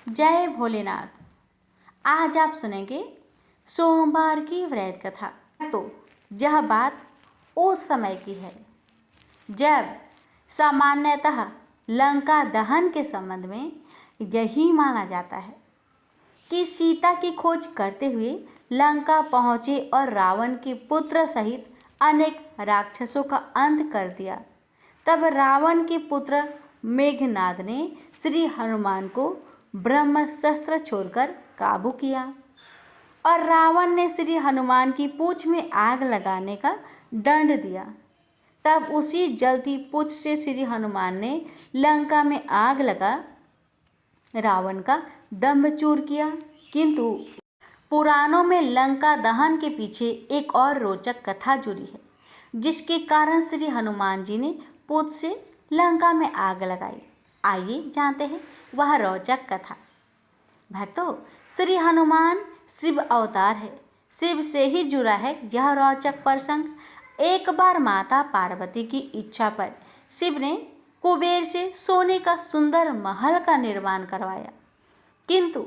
जय भोलेनाथ। आज आप सुनेंगे सोमवार की व्रत कथा। तो यह बात उस समय की है जब सामान्यतः लंका दहन के संबंध में यही माना जाता है कि सीता की खोज करते हुए लंका पहुँचे और रावण के पुत्र सहित अनेक राक्षसों का अंत कर दिया। तब रावण के पुत्र मेघनाद ने श्री हनुमान को ब्रह्मशस्त्र छोड़कर काबू किया और रावण ने श्री हनुमान की पूंछ में आग लगाने का दंड दिया। तब उसी जलती पूंछ से श्री हनुमान ने लंका में आग लगा रावण का दम्भचूर किया। किंतु पुराणों में लंका दहन के पीछे एक और रोचक कथा जुड़ी है, जिसके कारण श्री हनुमान जी ने पूंछ से लंका में आग लगाई। आइए जानते हैं वह रोचक कथा। भक्तों, श्री हनुमान शिव अवतार है। शिव से ही जुड़ा है यह रोचक प्रसंग। एक बार माता पार्वती की इच्छा पर शिव ने कुबेर से सोने का सुंदर महल का निर्माण करवाया, किंतु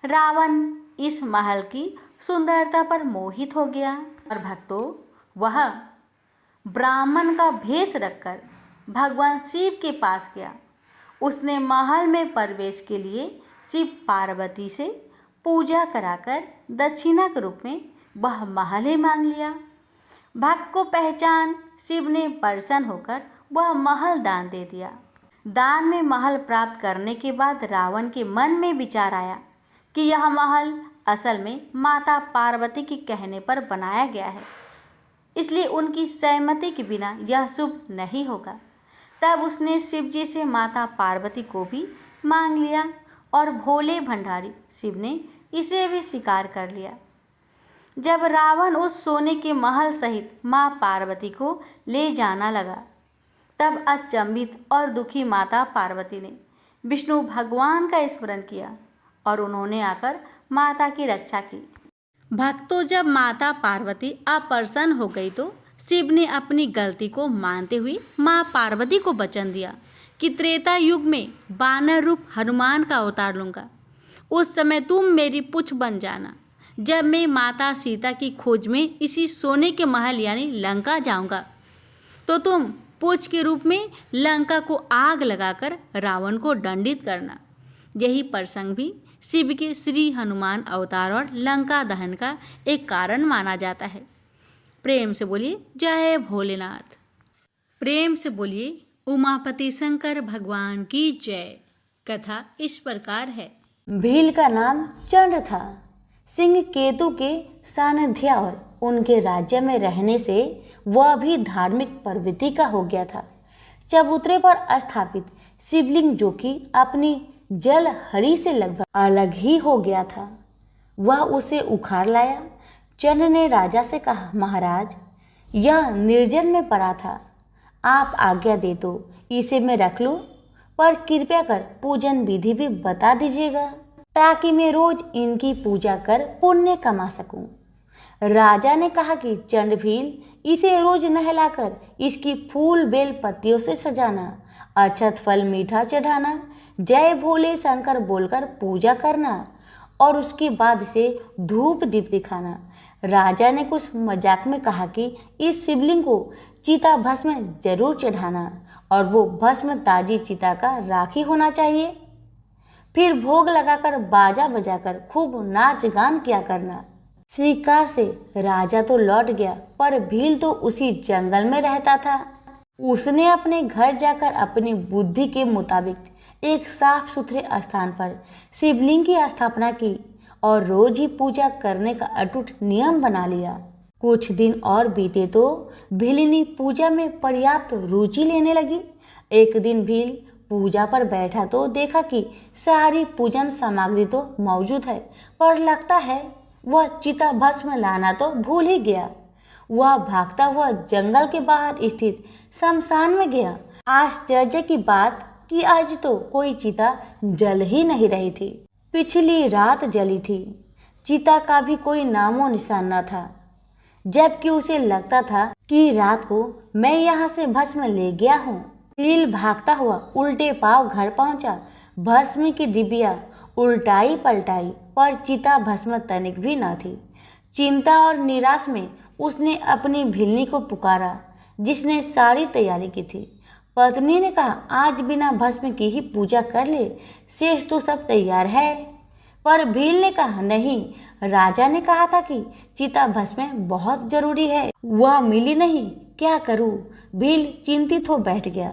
रावण इस महल की सुंदरता पर मोहित हो गया और भक्तों वह ब्राह्मण का भेष रखकर भगवान शिव के पास गया। उसने महल में प्रवेश के लिए शिव पार्वती से पूजा कराकर दक्षिणा के रूप में वह महल ही मांग लिया। भक्त को पहचान शिव ने प्रसन्न होकर वह महल दान दे दिया। दान में महल प्राप्त करने के बाद रावण के मन में विचार आया कि यह महल असल में माता पार्वती के कहने पर बनाया गया है, इसलिए उनकी सहमति के बिना यह शुभ नहीं होगा। तब उसने शिव जी से माता पार्वती को भी मांग लिया और भोले भंडारी शिव ने इसे भी स्वीकार कर लिया। जब रावण उस सोने के महल सहित माँ पार्वती को ले जाना लगा, तब अचंभित और दुखी माता पार्वती ने विष्णु भगवान का स्मरण किया और उन्होंने आकर माता की रक्षा की। भक्तों, जब माता पार्वती अप्रसन्न हो गई तो शिव ने अपनी गलती को मानते हुए माँ पार्वती को वचन दिया कि त्रेता युग में वानर रूप हनुमान का अवतार लूँगा। उस समय तुम मेरी पूंछ बन जाना। जब मैं माता सीता की खोज में इसी सोने के महल यानी लंका जाऊँगा, तो तुम पूंछ के रूप में लंका को आग लगाकर रावण को दंडित करना। यही प्रसंग भी शिव के श्री हनुमान अवतार और लंका दहन का एक कारण माना जाता है। प्रेम से बोलिए जय भोलेनाथ। प्रेम से बोलिए उमापति शंकर भगवान की जय। कथा इस प्रकार है। भील का नाम चंड था। सिंह केतु के सानिध्य और उनके राज्य में रहने से वह भी धार्मिक प्रवृत्ति का हो गया था। चबूतरे पर स्थापित शिवलिंग, जो कि अपनी जल हरी से लगभग अलग ही हो गया था, वह उसे उखाड़ लाया। चंद ने राजा से कहा, महाराज, यह निर्जन में पड़ा था, आप आज्ञा दे तो इसे मैं रख लूं, पर कृपया कर पूजन विधि भी बता दीजिएगा ताकि मैं रोज इनकी पूजा कर पुण्य कमा सकूं। राजा ने कहा कि चंड भील, इसे रोज नहलाकर इसकी फूल बेल पत्तियों से सजाना, अक्षत फल मीठा चढ़ाना, जय भोले शंकर बोलकर पूजा करना और उसके बाद से धूप दीप दिखाना। राजा ने कुछ मजाक में कहा कि इस शिवलिंग को चिता भस्म जरूर चढ़ाना और वो भस्म ताजी चिता का राखी होना चाहिए। फिर भोग लगाकर बाजा बजाकर खूब नाच गान किया करना। शिकार से राजा तो लौट गया, पर भील तो उसी जंगल में रहता था। उसने अपने घर जाकर अपनी बुद्धि के मुताबिक एक साफ सुथरे स्थान पर शिवलिंग की स्थापना की और रोज ही पूजा करने का अटूट नियम बना लिया। कुछ दिन और बीते तो भीलिनी पूजा में पर्याप्त रुचि लेने लगी। एक दिन भील पूजा पर बैठा तो देखा कि सारी पूजन सामग्री तो मौजूद है, पर लगता है वह चिता भस्म लाना तो भूल ही गया। वह भागता हुआ जंगल के बाहर स्थित शमशान में गया। आश्चर्य की बात कि आज तो कोई चिता जल ही नहीं रही थी। पिछली रात जली थी। चिता का भी कोई नामो निशान न था, जबकि उसे लगता था कि रात को मैं यहाँ से भस्म ले गया हूँ। भील भागता हुआ उल्टे पांव घर पहुंचा। भस्म की डिबिया उल्टाई पलटाई, पर चिता भस्म तनिक भी न थी। चिंता और निराश में उसने अपनी भिल्ली को पुकारा, जिसने सारी तैयारी की थी। पत्नी ने कहा, आज बिना भस्म की ही पूजा कर ले, शेष तो सब तैयार है। पर भील ने कहा, नहीं, राजा ने कहा था कि चिता भस्म बहुत जरूरी है, वह मिली नहीं, क्या करूं? भील चिंतित हो बैठ गया।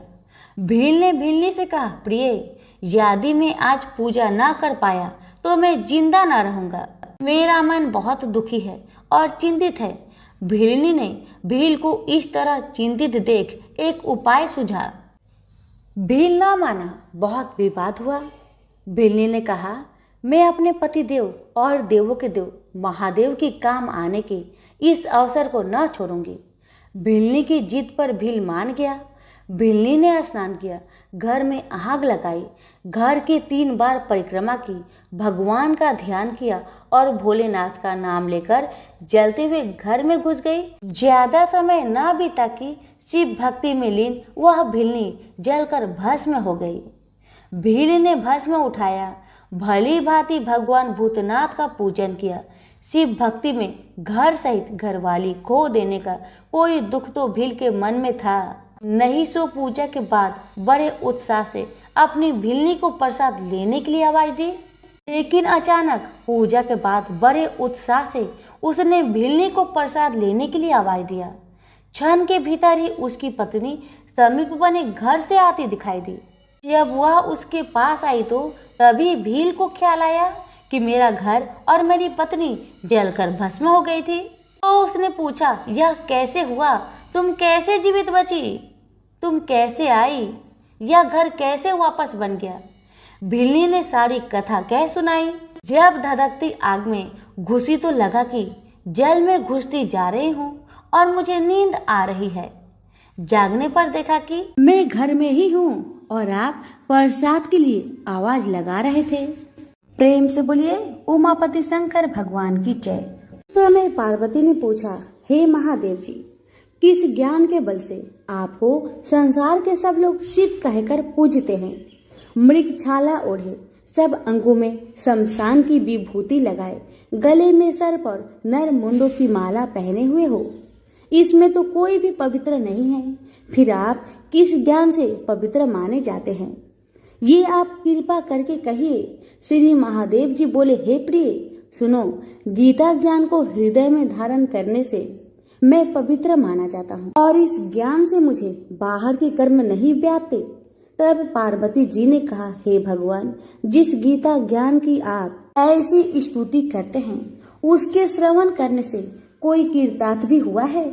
भील ने भिल्ली से कहा, प्रिय, यदि मैं आज पूजा न कर पाया तो मैं जिंदा न रहूंगा। मेरा मन बहुत दुखी है और चिंतित है। भीलनी ने भील को इस तरह चिंतित देख एक उपाय सुझा। भील ना माना, बहुत विवाद हुआ। भीलनी ने कहा, मैं अपने पति देव और देवों के देव महादेव की काम आने के इस अवसर को न छोड़ूंगी। भीलनी की जिद पर भील मान गया। भीलनी ने स्नान किया, घर में आग लगाई, घर की 3 बार परिक्रमा की, भगवान का ध्यान किया और भोलेनाथ का नाम लेकर जलते हुए घर में घुस गई। ज्यादा समय न बीता कि शिव भक्ति में लीन वह भीलनी जलकर भस्म हो गई। भील ने भस्म उठाया, भली भांति भगवान भूतनाथ का पूजन किया। शिव भक्ति में घर सहित घरवाली खो देने का कोई दुख तो भील के मन में था नहीं। सो पूजा के बाद बड़े उत्साह से अपनी भिल्ली को प्रसाद लेने के लिए आवाज दी। लेकिन अचानक पूजा के बाद बड़े उत्साह से उसने भिल्ली को प्रसाद लेने के लिए आवाज दिया। क्षण के भीतर ही उसकी पत्नी समीप बने घर से आती दिखाई दी। जब वह उसके पास आई तो तभी भील को ख्याल आया कि मेरा घर और मेरी पत्नी जलकर भस्म हो गई थी। तो उसने पूछा, यह कैसे हुआ? तुम कैसे जीवित बची? तुम कैसे आई? यह घर कैसे वापस बन गया? भिल्ली ने सारी कथा कह सुनाई। जब धधकती आग में घुसी तो लगा कि जल में घुसती जा रही हूँ और मुझे नींद आ रही है। जागने पर देखा कि मैं घर में ही हूँ और आप प्रसाद के लिए आवाज लगा रहे थे। प्रेम से बोलिए उमापति शंकर भगवान की जय। समय पार्वती ने पूछा, हे महादेव जी, किस ज्ञान के बल से आपको संसार के सब लोग शिव कहकर पूजते हैं? मृग छाला ओढ़े, सब अंगों में शमशान की विभूति लगाए, गले में सर्प और नर मुंडों की माला पहने हुए हो, इसमें तो कोई भी पवित्र नहीं है। फिर आप किस ज्ञान से पवित्र माने जाते हैं? ये आप कृपा करके कहिए। श्री महादेव जी बोले, हे प्रिय, सुनो, गीता ज्ञान को हृदय में धारण करने से मैं पवित्र माना जाता हूँ और इस ज्ञान से मुझे बाहर के कर्म नहीं व्यापते। तब पार्वती जी ने कहा, हे भगवान, जिस गीता ज्ञान की आप ऐसी स्तुति करते हैं उसके श्रवण करने से कोई कृतार्थ भी हुआ है?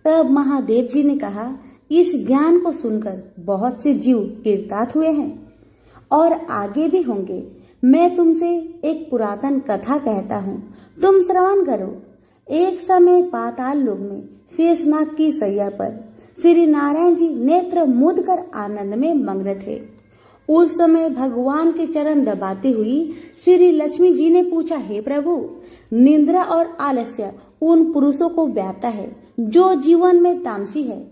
तब महादेव जी ने कहा, इस ज्ञान को सुनकर बहुत से जीव कृतार्थ हुए हैं और आगे भी होंगे। मैं तुमसे एक पुरातन कथा कहता हूँ, तुम श्रवण करो। एक समय पाताल लोक में शेषनाग की सैया पर श्री नारायण जी नेत्र मूंद कर आनंद में मग्न थे। उस समय भगवान के चरण दबाती हुई श्री लक्ष्मी जी ने पूछा, हे प्रभु, निद्रा और आलस्य उन पुरुषों को व्यापता है जो जीवन में तामसी है,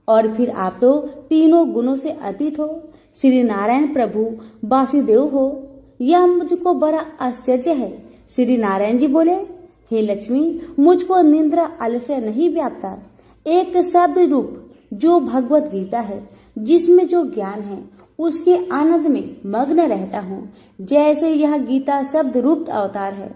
और फिर आप तो तीनों गुणों से अतीत हो, श्री नारायण प्रभु वासुदेव हो। यह मुझको बड़ा आश्चर्य है। श्री नारायण जी बोले, हे लक्ष्मी, मुझको निद्रा आलस्य नहीं व्यापता। एक शब्द रूप जो भगवत गीता है, जिसमें जो ज्ञान है, उसके आनंद में मग्न रहता हूँ। जैसे यह गीता शब्द रूप अवतार है।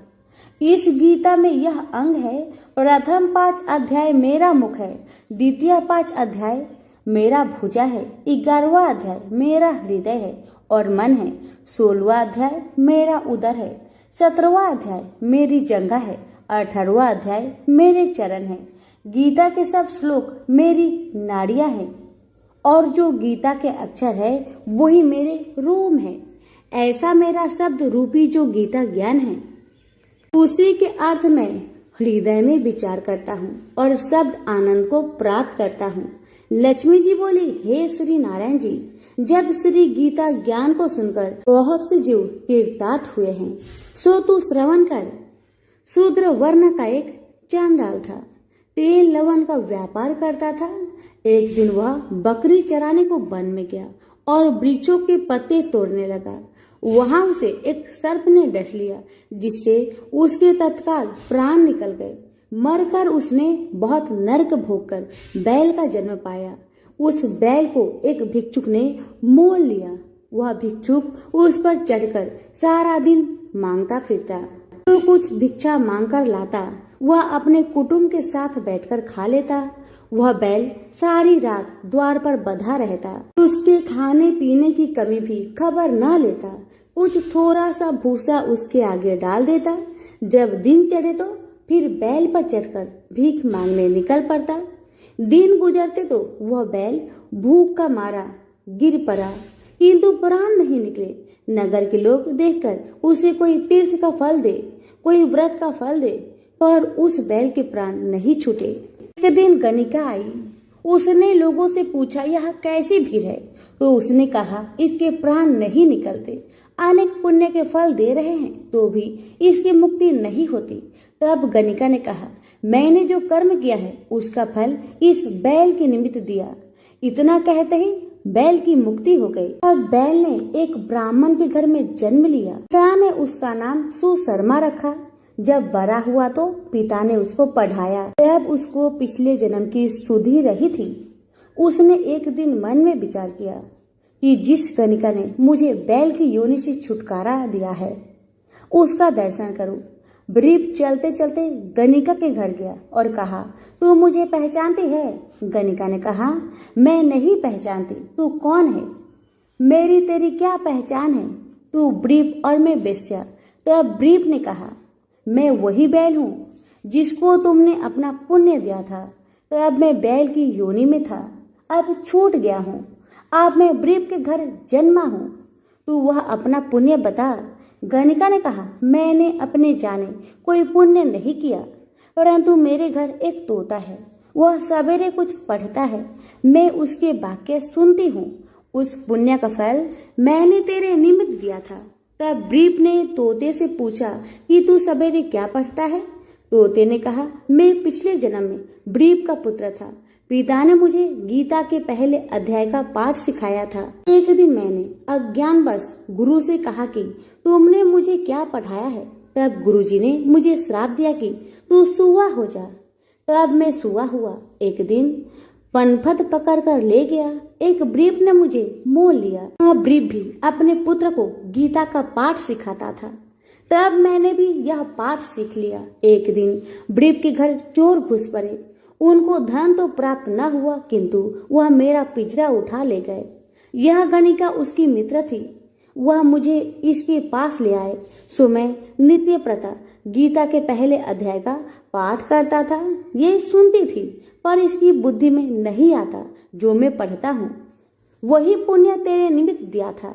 इस गीता में यह अंग है, प्रथम 5 अध्याय मेरा मुख है, द्वितीय 5 अध्याय मेरा भुजा है, 11वां अध्याय मेरा हृदय है और मन है, 16वां अध्याय मेरा उदर है, 17वां अध्याय मेरी जंघा है, 18वां अध्याय मेरे चरण है। गीता के सब श्लोक मेरी नाड़ियां हैं और जो गीता के अक्षर है वही मेरे रोम है। ऐसा मेरा शब्द रूपी जो गीता ज्ञान है, उसी के अर्थ में हृदय में विचार करता हूँ और शब्द आनंद को प्राप्त करता हूँ। लक्ष्मी जी बोली, हे श्री नारायण जी, जब श्री गीता ज्ञान को सुनकर बहुत से जीव कृतार्थ हुए हैं, सो तू श्रवण कर। शूद्र वर्ण का एक चांडाल था, तेल लवण का व्यापार करता था। एक दिन वह बकरी चराने को वन में गया और वृक्षों के पत्ते तोड़ने लगा। वहां उसे एक सर्प ने डस लिया, जिससे उसके तत्काल प्राण निकल गए। मरकर उसने बहुत नरक भोगकर बैल का जन्म पाया। उस बैल को एक भिक्षुक ने मोल लिया। वह भिक्षुक उस पर चढ़कर सारा दिन मांगता फिरता। जो कुछ भिक्षा मांगकर लाता वह अपने कुटुंब के साथ बैठकर खा लेता। वह बैल सारी रात द्वार पर बंधा रहता। उसके खाने पीने की कमी भी खबर न लेता। कुछ थोड़ा सा भूसा उसके आगे डाल देता। जब दिन चढ़े तो फिर बैल पर चढ़कर भीख मांगने निकल पड़ता। दिन गुजरते तो वह बैल भूख का मारा गिर पड़ा, किंतु प्राण नहीं निकले। नगर के लोग देखकर उसे कोई तीर्थ का फल दे, कोई व्रत का फल दे, पर उस बैल के प्राण नहीं छूटे। एक दिन गणिका आई। उसने लोगों से पूछा, यह कैसी भीड़ है? तो उसने कहा, इसके प्राण नहीं निकलते, अनेक पुण्य के फल दे रहे हैं तो भी इसकी मुक्ति नहीं होती। तब गणिका ने कहा, मैंने जो कर्म किया है उसका फल इस बैल के निमित्त दिया। इतना कहते ही बैल की मुक्ति हो गई। अब बैल ने एक ब्राह्मण के घर में जन्म लिया। पिता ने उसका नाम सुशर्मा रखा। जब बड़ा हुआ तो पिता ने उसको पढ़ाया। जब उसको पिछले जन्म की सुधि रही थी, उसने एक दिन मन में विचार किया कि जिस गणिका ने मुझे बैल की योनि से छुटकारा दिया है उसका दर्शन करूं। ब्रीफ चलते चलते गणिका के घर गया और कहा, तू मुझे पहचानती है? गणिका ने कहा, मैं नहीं पहचानती, तू कौन है? मेरी तेरी क्या पहचान है? तू ब्रीफ और मैं बेस्या। तब ब्रीफ ने कहा, मैं वही बैल हूँ जिसको तुमने अपना पुण्य दिया था। तब मैं बैल की योनि में था, अब छूट गया हूँ। अब मैं ब्रीफ के घर जन्मा हूँ, तू वह अपना पुण्य बता। गणिका ने कहा, मैंने अपने जाने कोई पुण्य नहीं किया, परंतु मेरे घर एक तोता है, वह सवेरे कुछ पढ़ता है, मैं उसके वाक्य सुनती हूँ। उस पुण्य का फल मैंने तेरे निमित्त दिया था। तब ब्रीफ ने तोते से पूछा कि तू सवेरे क्या पढ़ता है? तोते ने कहा, मैं पिछले जन्म में ब्रीफ का पुत्र था। पिता ने मुझे गीता के पहले अध्याय का पाठ सिखाया था। एक दिन मैंने अज्ञानवश गुरु से कहा कि तुमने मुझे क्या पढ़ाया है? तब गुरुजी ने मुझे श्राप दिया कि तू सुआ हो जा। तब मैं सुआ हुआ। एक दिन पनपथ पकड़ कर ले गया। एक ब्रीफ ने मुझे मोल लिया। ब्रीफ भी अपने पुत्र को गीता का पाठ सिखाता था। तब मैंने भी यह पाठ सीख लिया। एक दिन ब्रीफ के घर चोर घुस पड़े। उनको धन तो प्राप्त न हुआ, किंतु वह मेरा पिंजरा उठा ले गए। यह गणिका उसकी मित्र थी। वह मुझे इसके पास ले आए। सो मैं नित्य प्रथा गीता के पहले अध्याय का पाठ करता था। ये सुनती थी, पर इसकी बुद्धि में नहीं आता जो मैं पढ़ता हूँ। वही पुण्य तेरे निमित्त दिया था।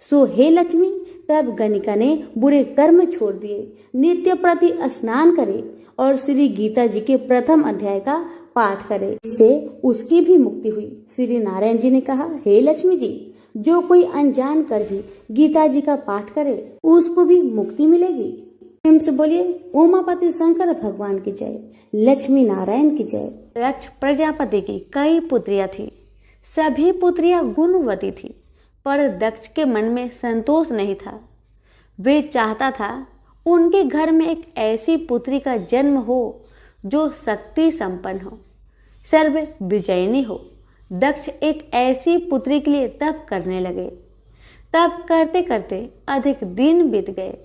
सो हे लक्ष्मी। तब गणिका ने बुरे कर्म छोड़ दिए, नित्य प्रति स्नान करे और श्री गीता जी के प्रथम अध्याय का पाठ करे। इससे उसकी भी मुक्ति हुई। श्री नारायण जी ने कहा, हे लक्ष्मी जी, जो कोई अनजान कर भी गीता जी का पाठ करे उसको भी मुक्ति मिलेगी। प्रेम से बोलिए उमापति शंकर भगवान की जय, लक्ष्मी नारायण की जय। दक्ष प्रजापति की कई पुत्रियां थी। सभी पुत्रियां गुणवती थी, पर दक्ष के मन में संतोष नहीं था। वे चाहता था उनके घर में एक ऐसी पुत्री का जन्म हो जो शक्ति संपन्न हो, सर्व विजयिनी हो। दक्ष एक ऐसी पुत्री के लिए तप करने लगे। तप करते करते अधिक दिन बीत गए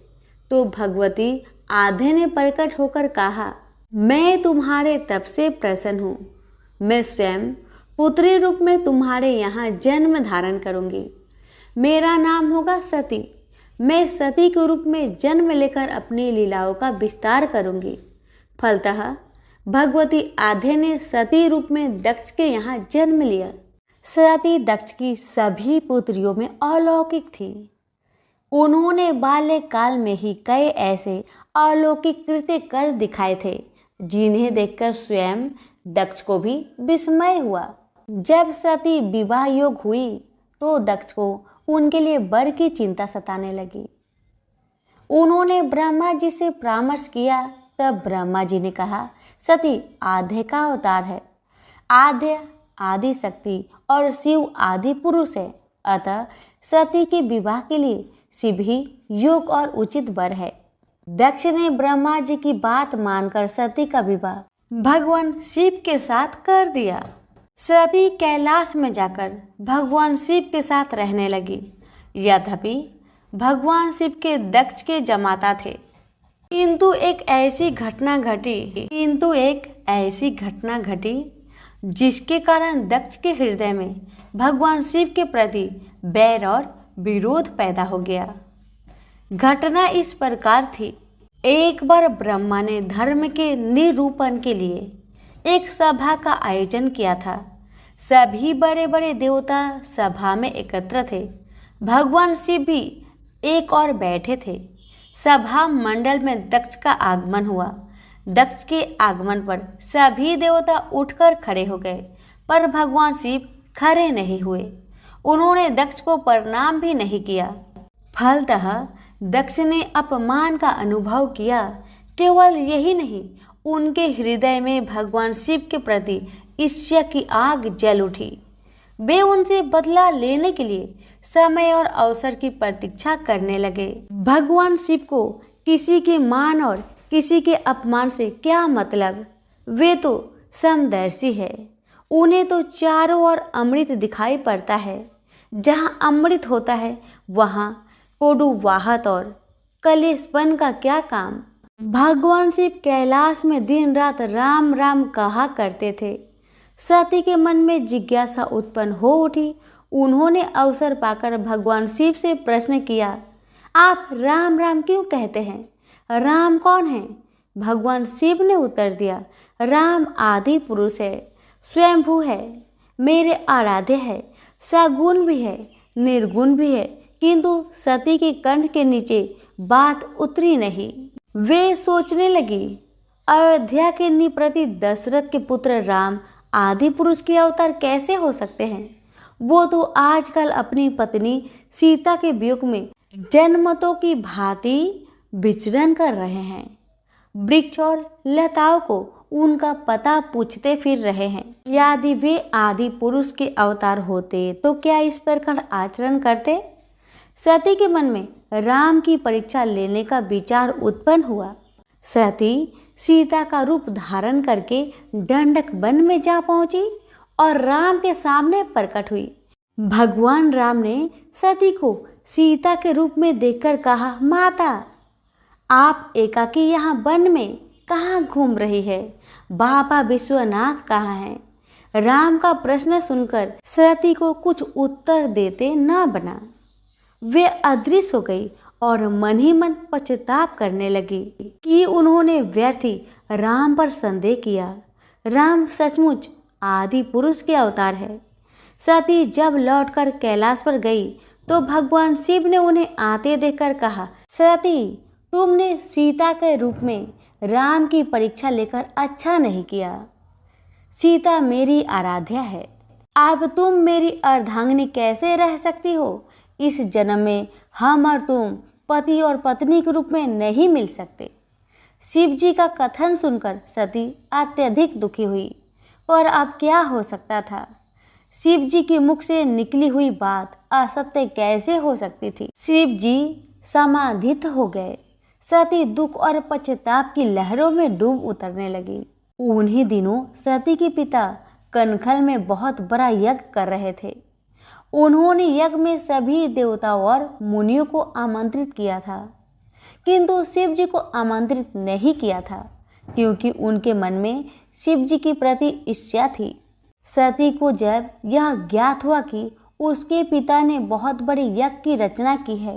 तो भगवती आधे ने प्रकट होकर कहा, मैं तुम्हारे तप से प्रसन्न हूँ। मैं स्वयं पुत्री रूप में तुम्हारे यहाँ जन्म धारण करूँगी। मेरा नाम होगा सती। मैं सती के रूप में जन्म लेकर अपनी लीलाओं का विस्तार करूँगी। फलतः भगवती आधे ने सती रूप में दक्ष के यहाँ जन्म लिया। सती दक्ष की सभी पुत्रियों में अलौकिक थी। उन्होंने बाल्यकाल में ही कई ऐसे अलौकिक कृत्य कर दिखाए थे जिन्हें देखकर स्वयं दक्ष को भी विस्मय हुआ। जब सती विवाह योग हुई तो दक्ष को उनके लिए वर की चिंता सताने लगी। उन्होंने ब्रह्मा जी से परामर्श किया। तब ब्रह्मा जी ने कहा, सती आधे का अवतार है। आधे आदि शक्ति और शिव आदि पुरुष है। अतः सती के विवाह के लिए शिव ही योग्य और उचित वर है। दक्ष ने ब्रह्मा जी की बात मानकर सती का विवाह भगवान शिव के साथ कर दिया। सती कैलाश में जाकर भगवान शिव के साथ रहने लगी। यद्यपि भगवान शिव के दक्ष के जमाता थे, किंतु एक ऐसी घटना घटी जिसके कारण दक्ष के हृदय में भगवान शिव के प्रति बैर और विरोध पैदा हो गया। घटना इस प्रकार थी। एक बार ब्रह्मा ने धर्म के निरूपण के लिए एक सभा का आयोजन किया था। सभी बड़े बड़े देवता सभा में एकत्र थे। भगवान शिव भी एक और बैठे थे। सभा मंडल में दक्ष का आगमन हुआ। दक्ष के आगमन पर सभी देवता उठकर खड़े हो गए, पर भगवान शिव खड़े नहीं हुए। उन्होंने दक्ष को प्रणाम भी नहीं किया। फलतः दक्ष ने अपमान का अनुभव किया। केवल यही नहीं, उनके हृदय में भगवान शिव के प्रति ईर्ष्या की आग जल उठी। वे उनसे बदला लेने के लिए समय और अवसर की प्रतीक्षा करने लगे। भगवान शिव को किसी के मान और किसी के अपमान से क्या मतलब? वे तो समदर्शी है। उन्हें तो चारों ओर अमृत दिखाई पड़ता है। जहाँ अमृत होता है वहाँ कोडुवाहत और कलेशपन का क्या काम? भगवान शिव कैलाश में दिन रात राम राम कहा करते थे। सती के मन में जिज्ञासा उत्पन्न हो उठी। उन्होंने अवसर पाकर भगवान शिव से प्रश्न किया, आप राम राम क्यों कहते हैं? राम कौन है? भगवान शिव ने उत्तर दिया, राम आदि पुरुष है, स्वयंभू है, मेरे आराध्य है, सगुण भी है, निर्गुण भी है। किंतु सती के कंठ के नीचे बात उतरी नहीं। वे सोचने लगी, अयोध्या के निप्रति दशरथ के पुत्र राम आदि पुरुष के अवतार कैसे हो सकते हैं? वो तो आजकल अपनी पत्नी सीता के वियोग में जनमतों की भांति विचरण कर रहे हैं। वृक्ष और लताओं को उनका पता पूछते फिर रहे हैं। यदि वे आदि पुरुष के अवतार होते तो क्या इस प्रकार आचरण करते? सती के मन में राम की परीक्षा लेने का विचार उत्पन्न हुआ। सती सीता का रूप धारण करके दंडक वन में जा पहुंची और राम के सामने प्रकट हुई। भगवान राम ने सती को सीता के रूप में देखकर कहा, माता आप एकाकी यहाँ वन में कहाँ घूम रही है? बाबा विश्वनाथ कहाँ हैं? राम का प्रश्न सुनकर सती को कुछ उत्तर देते न बना। वे अदृश्य हो गई और मन ही मन पश्चाताप करने लगी कि उन्होंने व्यर्थ ही राम पर संदेह किया। राम सचमुच आदि पुरुष के अवतार है। सती जब लौटकर कैलाश पर गई तो भगवान शिव ने उन्हें आते देखकर कहा, सती तुमने सीता के रूप में राम की परीक्षा लेकर अच्छा नहीं किया। सीता मेरी आराध्या है। अब तुम मेरी अर्धांगिनी कैसे रह सकती हो? इस जन्म में हम और तुम पति और पत्नी के रूप में नहीं मिल सकते। शिव जी का कथन सुनकर सती अत्यधिक दुखी हुई, पर अब क्या हो सकता था? शिव जी के मुख से निकली हुई बात असत्य कैसे हो सकती थी? शिव जी समाधित हो गए। सती दुख और पश्चाताप की लहरों में डूब उतरने लगी। उन्हीं दिनों सती के पिता कनखल में बहुत बड़ा यज्ञ कर रहे थे। उन्होंने यज्ञ में सभी देवताओं और मुनियों को आमंत्रित किया था, किंतु शिव जी को आमंत्रित नहीं किया था, क्योंकि उनके मन में शिव जी के प्रति ईर्ष्या थी। सती को जब यह ज्ञात हुआ कि उसके पिता ने बहुत बड़े यज्ञ की रचना की है,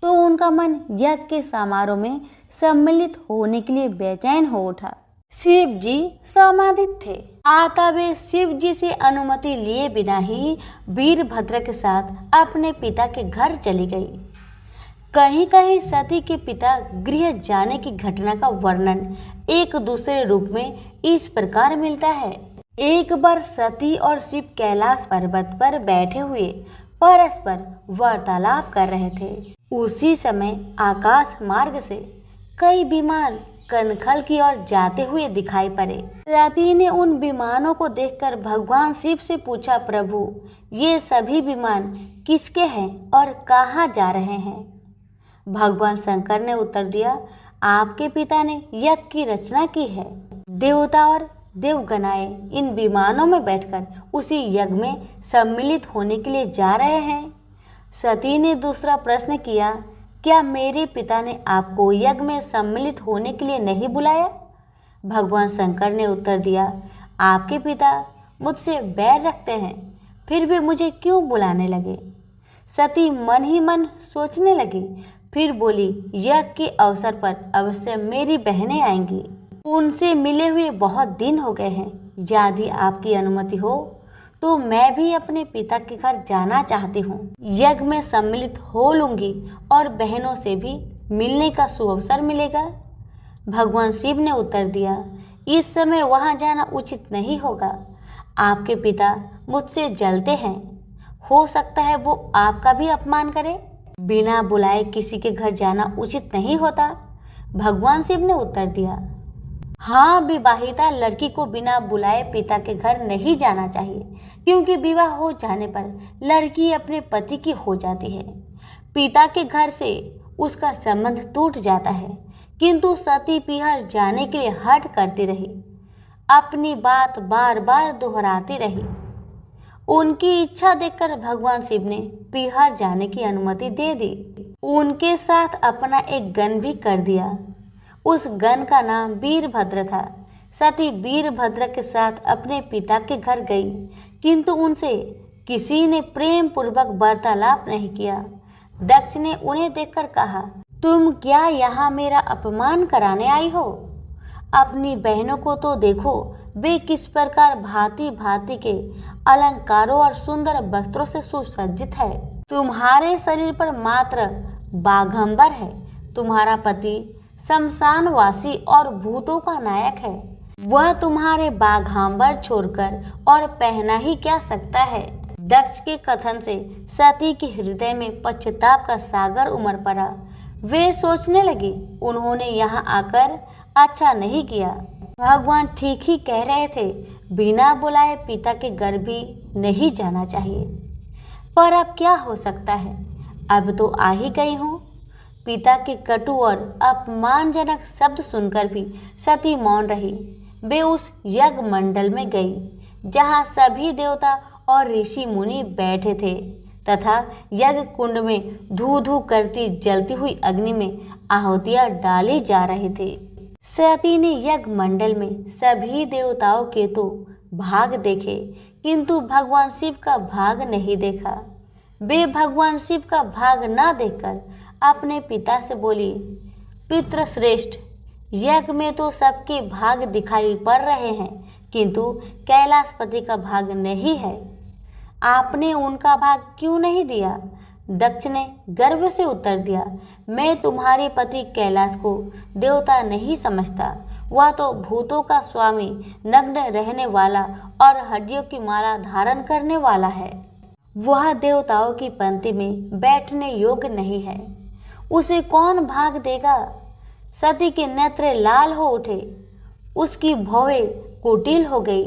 तो उनका मन यज्ञ के समारोह में सम्मिलित होने के लिए बेचैन हो उठा। शिव जी समाधित थे। आता वे शिव जी से अनुमति लिए बिना ही वीरभद्र के साथ अपने पिता के घर चली गई। कहीं कहीं सती के पिता गृह जाने की घटना का वर्णन एक दूसरे रूप में इस प्रकार मिलता है। एक बार सती और शिव कैलाश पर्वत पर बैठे हुए परस्पर वार्तालाप कर रहे थे। उसी समय आकाश मार्ग से कई विमान कनखल की ओर जाते हुए दिखाई पड़े। सती ने उन विमानों को देखकर भगवान शिव से पूछा, प्रभु ये सभी विमान किसके हैं और कहाँ जा रहे हैं? भगवान शंकर ने उत्तर दिया, आपके पिता ने यज्ञ की रचना की है। देवता और देवगणाएं इन विमानों में बैठकर उसी यज्ञ में सम्मिलित होने के लिए जा रहे हैं। सती ने दूसरा प्रश्न किया, क्या मेरे पिता ने आपको यज्ञ में सम्मिलित होने के लिए नहीं बुलाया? भगवान शंकर ने उत्तर दिया, आपके पिता मुझसे बैर रखते हैं, फिर भी मुझे क्यों बुलाने लगे? सती मन ही मन सोचने लगी, फिर बोली, यज्ञ के अवसर पर अवश्य मेरी बहनें आएंगी। उनसे मिले हुए बहुत दिन हो गए हैं। यदि आपकी अनुमति हो तो मैं भी अपने पिता के घर जाना चाहती हूँ। यज्ञ में सम्मिलित हो लूंगी और बहनों से भी मिलने का सुअवसर मिलेगा। भगवान शिव ने उत्तर दिया, इस समय वहाँ जाना उचित नहीं होगा। आपके पिता मुझसे जलते हैं, हो सकता है वो आपका भी अपमान करे। बिना बुलाए किसी के घर जाना उचित नहीं होता। भगवान शिव ने उत्तर दिया, हाँ, विवाहिता लड़की को बिना बुलाए पिता के घर नहीं जाना चाहिए, क्योंकि विवाह हो जाने पर लड़की अपने पति की हो जाती है। पिता के घर से उसका संबंध टूट जाता है। किंतु सती पीहर जाने के लिए हठ करती रही, अपनी बात बार बार दोहराती रही। उनकी इच्छा देखकर भगवान शिव ने पीहर जाने की अनुमति दे दी। उनके साथ अपना एक गण भी कर दिया। उस गण का नाम वीरभद्र था। सती वीरभद्र के साथ अपने पिता के घर गई, किंतु उनसे किसी ने प्रेम पूर्वक वार्तालाप नहीं किया। दक्ष ने उन्हें देखकर कहा, तुम क्या यहाँ मेरा अपमान कराने आई हो? अपनी बहनों को तो देखो, वे किस प्रकार भांति भांति के अलंकारों और सुंदर वस्त्रों से सुसज्जित है। तुम्हारे शरीर पर मात्र बाघंबर है। तुम्हारा पति शमशानवासी और भूतों का नायक है। वह तुम्हारे बाघांबर छोड़कर और पहना ही क्या सकता है। दक्ष के कथन से सती के हृदय में पश्चाताप का सागर उमड़ पड़ा। वे सोचने लगी, उन्होंने यहाँ आकर अच्छा नहीं किया। भगवान ठीक ही कह रहे थे, बिना बुलाए पिता के घर भी नहीं जाना चाहिए। पर अब क्या हो सकता है, अब तो आ ही गई हूँ। पिता के कटु और अपमानजनक शब्द सुनकर भी सती मौन रही। वे उस यज्ञ मंडल में गई, जहाँ सभी देवता और ऋषि मुनि बैठे थे तथा यज्ञ कुंड में धू धू करती जलती हुई अग्नि में आहुतियाँ डाली जा रही थी। सती ने यज्ञ मंडल में सभी देवताओं के तो भाग देखे, किंतु भगवान शिव का भाग नहीं देखा। वे भगवान शिव का भाग न देखकर अपने पिता से बोली, पितृश्रेष्ठ, यज्ञ में तो सबके भाग दिखाई पड़ रहे हैं, किंतु कैलाशपति का भाग नहीं है। आपने उनका भाग क्यों नहीं दिया? दक्ष ने गर्व से उत्तर दिया, मैं तुम्हारे पति कैलाश को देवता नहीं समझता। वह तो भूतों का स्वामी, नग्न रहने वाला और हड्डियों की माला धारण करने वाला है। वह देवताओं की पंक्ति में बैठने योग्य नहीं है। उसे कौन भाग देगा? सती के नेत्र लाल हो उठे, उसकी भौहें कुटिल हो गई।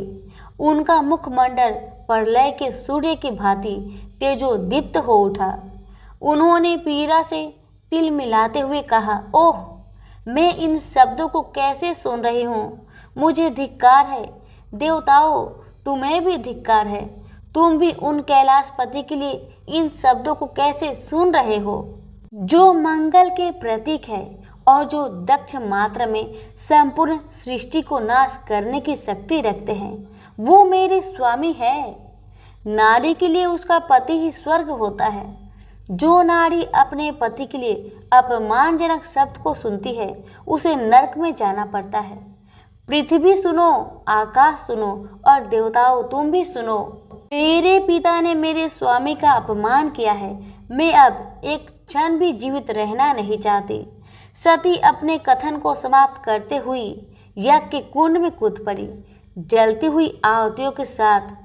उनका मुखमंडल प्रलय के सूर्य की भांति तेजोदीप्त हो उठा। उन्होंने पीड़ा से तिल मिलाते हुए कहा, ओह, मैं इन शब्दों को कैसे सुन रही हूँ। मुझे धिक्कार है। देवताओं, तुम्हें भी धिक्कार है। तुम भी उन कैलाशपति के लिए इन शब्दों को कैसे सुन रहे हो, जो मंगल के प्रतीक है और जो दक्ष मात्र में संपूर्ण सृष्टि को नाश करने की शक्ति रखते हैं। वो मेरे स्वामी है। नारी के लिए उसका पति ही स्वर्ग होता है। जो नारी अपने पति के लिए अपमानजनक शब्द को सुनती है, उसे नरक में जाना पड़ता है। पृथ्वी सुनो, आकाश सुनो और देवताओं तुम भी सुनो। मेरे पिता ने मेरे स्वामी का अपमान किया है। मैं अब एक क्षण भी जीवित रहना नहीं चाहती। सती अपने कथन को समाप्त करते हुई यज्ञ के कुंड में कूद पड़ी। जलती हुई आहुतियों के साथ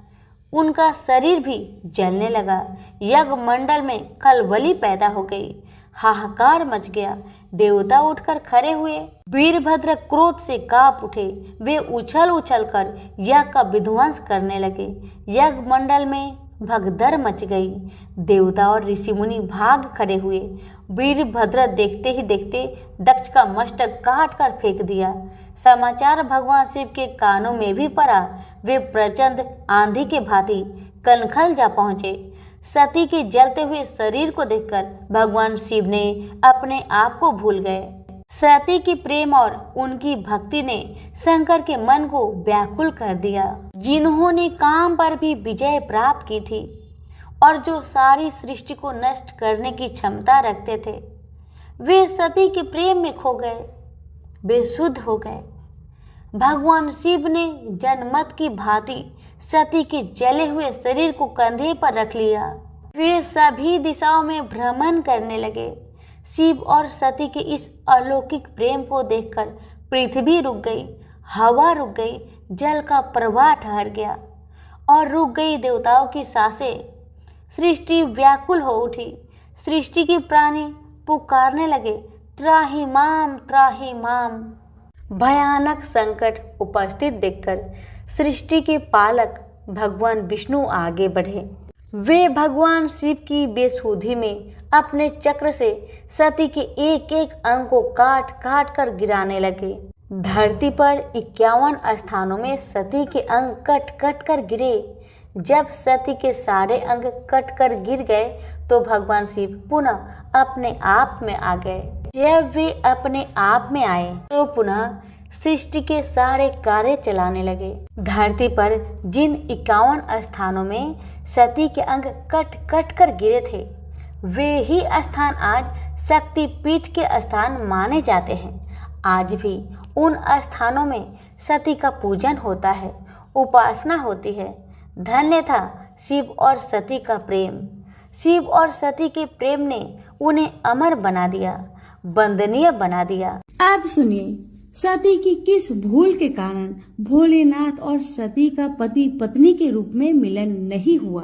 उनका शरीर भी जलने लगा। यज्ञ मंडल में खलबली पैदा हो गई। हाहाकार मच गया। देवता उठकर खड़े हुए। वीरभद्र क्रोध से कांप उठे। वे उछल उछल कर यज्ञ का विध्वंस करने लगे। यज्ञ मंडल में भगदड़ मच गई। देवता और ऋषि मुनि भाग खड़े हुए। वीरभद्र देखते ही देखते दक्ष का मस्तक काट कर फेंक दिया। समाचार भगवान शिव के कानों में भी पड़ा। वे प्रचंड आंधी के भांति कनखल जा पहुंचे। सती के जलते हुए शरीर को देखकर भगवान शिव ने अपने आप को भूल गए। सती की प्रेम और उनकी भक्ति ने शंकर के मन को व्याकुल कर दिया, जिन्होंने काम पर भी विजय प्राप्त की थी और जो सारी सृष्टि को नष्ट करने की क्षमता रखते थे। वे सती के प्रेम में खो गए, बेसुध हो गए। भगवान शिव ने जनमत की भांति सती के जले हुए शरीर को कंधे पर रख लिया। वे सभी दिशाओं में भ्रमण करने लगे। शिव और सती के इस अलौकिक प्रेम को देखकर पृथ्वी रुक गई, हवा रुक गई, जल का प्रवाह ठहर गया और रुक गई देवताओं की सांसें। सृष्टि व्याकुल हो उठी। सृष्टि के प्राणी पुकारने लगे, त्राहि माम, त्राहि माम। भयानक संकट उपस्थित देखकर सृष्टि के पालक भगवान विष्णु आगे बढ़े। वे भगवान शिव की बेसुधी में अपने चक्र से सती के एक एक अंग को काट काट कर गिराने लगे। धरती पर 51 स्थानों में सती के अंग कट कट कर गिरे। जब सती के सारे अंग कट कर गिर गए तो भगवान शिव पुनः अपने आप में आ गए। जब वे अपने आप में आए तो पुनः सृष्टि के सारे कार्य चलाने लगे। धरती पर जिन 51 स्थानों में सती के अंग कट कट कर गिरे थे, वे ही स्थान आज शक्ति पीठ के स्थान माने जाते हैं। आज भी उन स्थानों में सती का पूजन होता है, उपासना होती है। धन्य था शिव और सती का प्रेम। शिव और सती के प्रेम ने उन्हें अमर बना दिया, वंदनीय बना दिया। आप सुनिए, सती की किस भूल के कारण भोलेनाथ और सती का पति पत्नी के रूप में मिलन नहीं हुआ।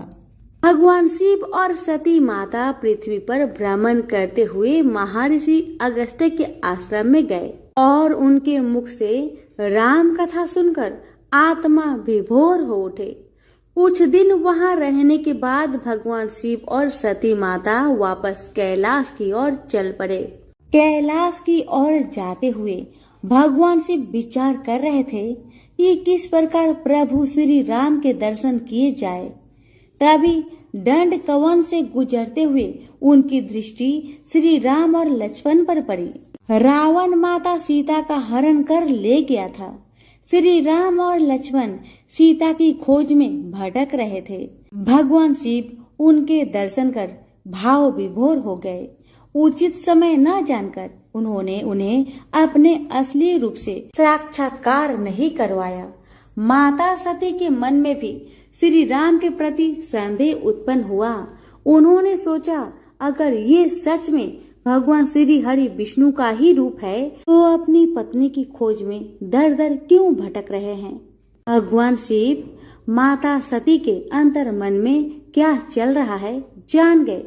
भगवान शिव और सती माता पृथ्वी पर भ्रमण करते हुए महर्षि अगस्त्य के आश्रम में गए और उनके मुख से राम कथा सुनकर आत्मा विभोर हो उठे। कुछ दिन वहां रहने के बाद भगवान शिव और सती माता वापस कैलाश की ओर चल पड़े। कैलाश की ओर जाते हुए भगवान शिव विचार कर रहे थे कि किस प्रकार प्रभु श्री राम के दर्शन किए जाए। तभी दंड कवन से गुजरते हुए उनकी दृष्टि श्री राम और लक्ष्मण पर पड़ी। रावण माता सीता का हरण कर ले गया था। श्री राम और लक्ष्मण सीता की खोज में भटक रहे थे। भगवान शिव उनके दर्शन कर भाव विभोर हो गए। उचित समय न जानकर उन्होंने उन्हें अपने असली रूप से साक्षात्कार नहीं करवाया। माता सती के मन में भी श्री राम के प्रति संदेह उत्पन्न हुआ। उन्होंने सोचा, अगर ये सच में भगवान श्री हरि विष्णु का ही रूप है तो अपनी पत्नी की खोज में दर दर क्यों भटक रहे हैं। भगवान शिव माता सती के अंतर मन में क्या चल रहा है जान गए।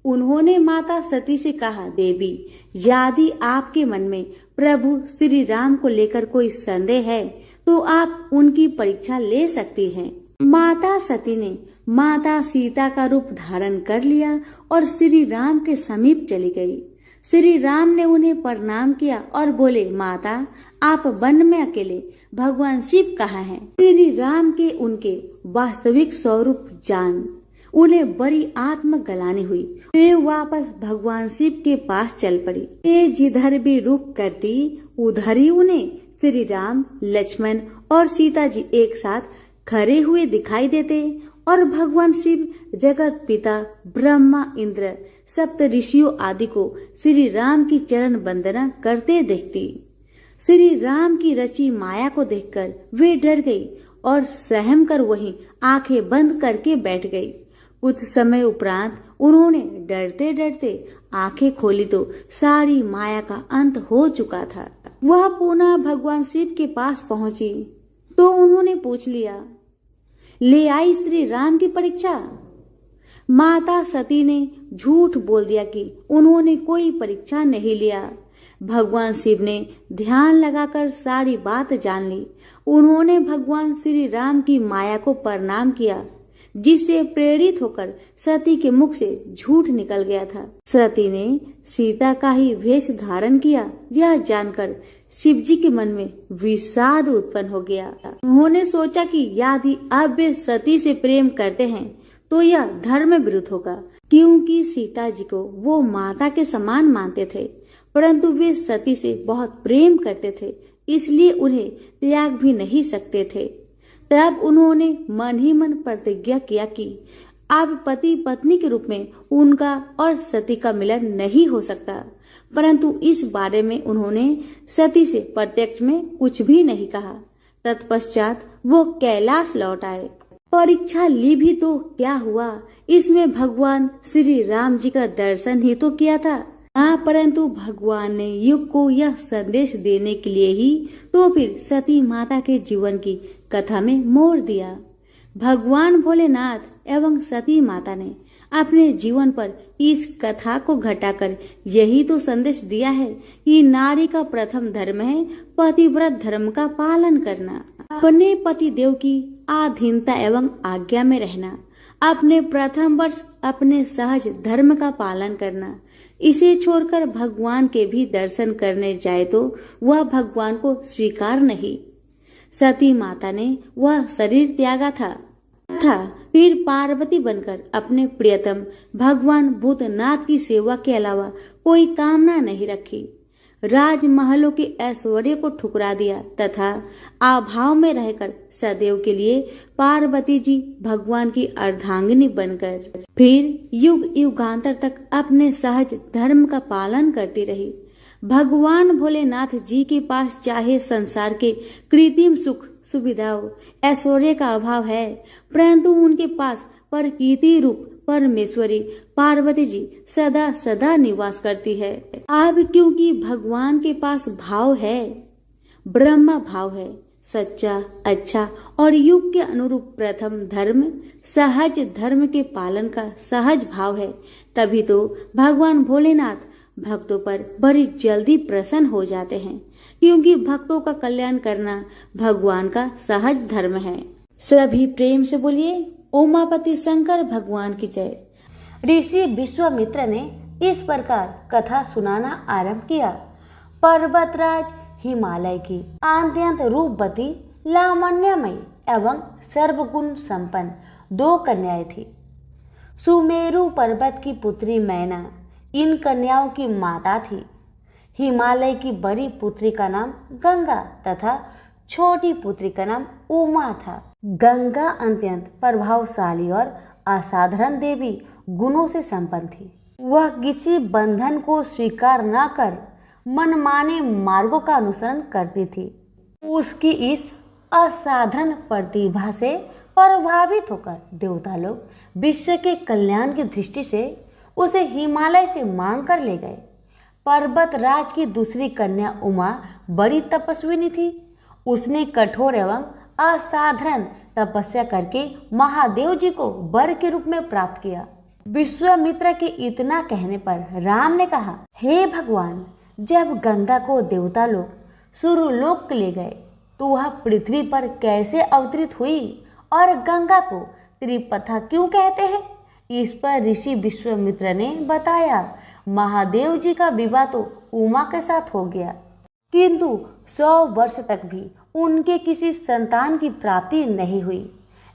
उन्होंने माता सती से कहा, देवी, यदि आपके मन में प्रभु श्री राम को लेकर कोई संदेह है तो आप उनकी परीक्षा ले सकती हैं। माता सती ने माता सीता का रूप धारण कर लिया और श्री राम के समीप चली गई। श्री राम ने उन्हें प्रणाम किया और बोले, माता, आप वन में अकेले, भगवान शिव कहाँ हैं? श्री राम के उनके वास्तविक स्वरूप जान उन्हें बड़ी आत्मग्लानि हुई। वे वापस भगवान शिव के पास चल पड़ी। वे जिधर भी रुक करती उधर ही उन्हें श्री राम, लक्ष्मण और सीता जी एक साथ खड़े हुए दिखाई देते और भगवान शिव जगत पिता ब्रह्मा, इंद्र, सप्त ऋषियों आदि को श्री राम की चरण वंदना करते देखती। श्री राम की रची माया को देखकर वे डर गई और सहम कर वहीं आंखें बंद करके बैठ गई। कुछ समय उपरांत उन्होंने डरते डरते आंखें खोली तो सारी माया का अंत हो चुका था। वह पुनः भगवान शिव के पास पहुंची तो उन्होंने पूछ लिया, ले आई श्री राम की परीक्षा? माता सती ने झूठ बोल दिया कि उन्होंने कोई परीक्षा नहीं लिया। भगवान शिव ने ध्यान लगाकर सारी बात जान ली। उन्होंने भगवान श्री राम की माया को प्रणाम किया। जिससे प्रेरित होकर सती के मुख से झूठ निकल गया था। सती ने सीता का ही वेश धारण किया, यह जानकर शिव जी के मन में विषाद उत्पन्न हो गया। उन्होंने सोचा कि यदि अब वे सती से प्रेम करते हैं तो यह धर्म विरुद्ध होगा, क्योंकि सीता जी को वो माता के समान मानते थे, परंतु वे सती से बहुत प्रेम करते थे, इसलिए उन्हें त्याग भी नहीं सकते थे। तब उन्होंने मन ही मन प्रतिज्ञा किया कि अब पति पत्नी के रूप में उनका और सती का मिलन नहीं हो सकता, परंतु इस बारे में उन्होंने सती से प्रत्यक्ष में कुछ भी नहीं कहा। तत्पश्चात वो कैलाश लौट आए। परीक्षा ली भी तो क्या हुआ, इसमें भगवान श्री राम जी का दर्शन ही तो किया था। परंतु भगवान ने युग को यह संदेश देने के लिए ही तो फिर सती माता के जीवन की कथा में मोड़ दिया। भगवान भोलेनाथ एवं सती माता ने अपने जीवन पर इस कथा को घटाकर यही तो संदेश दिया है कि नारी का प्रथम धर्म है पतिव्रत धर्म का पालन करना, अपने पति देव की अधीनता एवं आज्ञा में रहना, अपने प्रथम वर्ष अपने सहज धर्म का पालन करना। इसे छोड़कर भगवान के भी दर्शन करने जाए तो वह भगवान को स्वीकार नहीं। सती माता ने वह शरीर त्यागा था फिर पार्वती बनकर अपने प्रियतम भगवान भूतनाथ की सेवा के अलावा कोई कामना नहीं रखी। राजमहलों के ऐश्वर्य को ठुकरा दिया तथा अभाव में रहकर सदैव के लिए पार्वती जी भगवान की अर्धांगिनी बनकर फिर युग युगांतर तक अपने सहज धर्म का पालन करती रही। भगवान भोलेनाथ जी के पास चाहे संसार के कृत्रिम सुख सुविधाओं ऐश्वर्य का अभाव है, परंतु उनके पास प्रकृति रूप परमेश्वरी पार्वती जी सदा सदा निवास करती है। अब क्योंकि भगवान के पास भाव है, ब्रह्म भाव है, सच्चा, अच्छा और युग के अनुरूप प्रथम धर्म सहज धर्म के पालन का सहज भाव है, तभी तो भगवान भोलेनाथ भक्तों पर बड़ी जल्दी प्रसन्न हो जाते हैं, क्योंकि भक्तों का कल्याण करना भगवान का सहज धर्म है। सभी प्रेम से बोलिए उमापति शंकर भगवान की जय। ऋषि विश्वामित्र ने इस प्रकार कथा सुनाना आरंभ किया। पर्वतराज हिमालय की अत्यंत रूपवती, लावण्यमयी एवं सर्वगुण संपन्न 2 कन्याएं थी। सुमेरु पर्वत की पुत्री मैना इन कन्याओं की माता थी। हिमालय की बड़ी पुत्री का नाम गंगा तथा छोटी पुत्री का नाम उमा था। गंगा अत्यंत प्रभावशाली और असाधारण देवी गुणों से संपन्न थी। वह किसी बंधन को स्वीकार न कर मनमाने मार्गों का अनुसरण करती थी। उसकी इस असाधारण प्रतिभा से प्रभावित होकर देवता लोग विश्व के कल्याण की दृष्टि से उसे हिमालय से मांग कर ले गए। पर्वतराज की दूसरी कन्या उमा बड़ी तपस्विनी थी। उसने कठोर एवं असाधारण तपस्या करके महादेव जी को वर के रूप में प्राप्त किया। विश्वामित्र के इतना कहने पर राम ने कहा, हे भगवान, जब गंगा को देवता लोग सूर्यलोक ले गए तो वह पृथ्वी पर कैसे अवतरित हुई और गंगा को त्रिपथा क्यों कहते हैं? इस पर ऋषि विश्वामित्र ने बताया, महादेव जी का विवाह तो उमा के साथ हो गया, किंतु 100 वर्ष तक भी उनके किसी संतान की प्राप्ति नहीं हुई।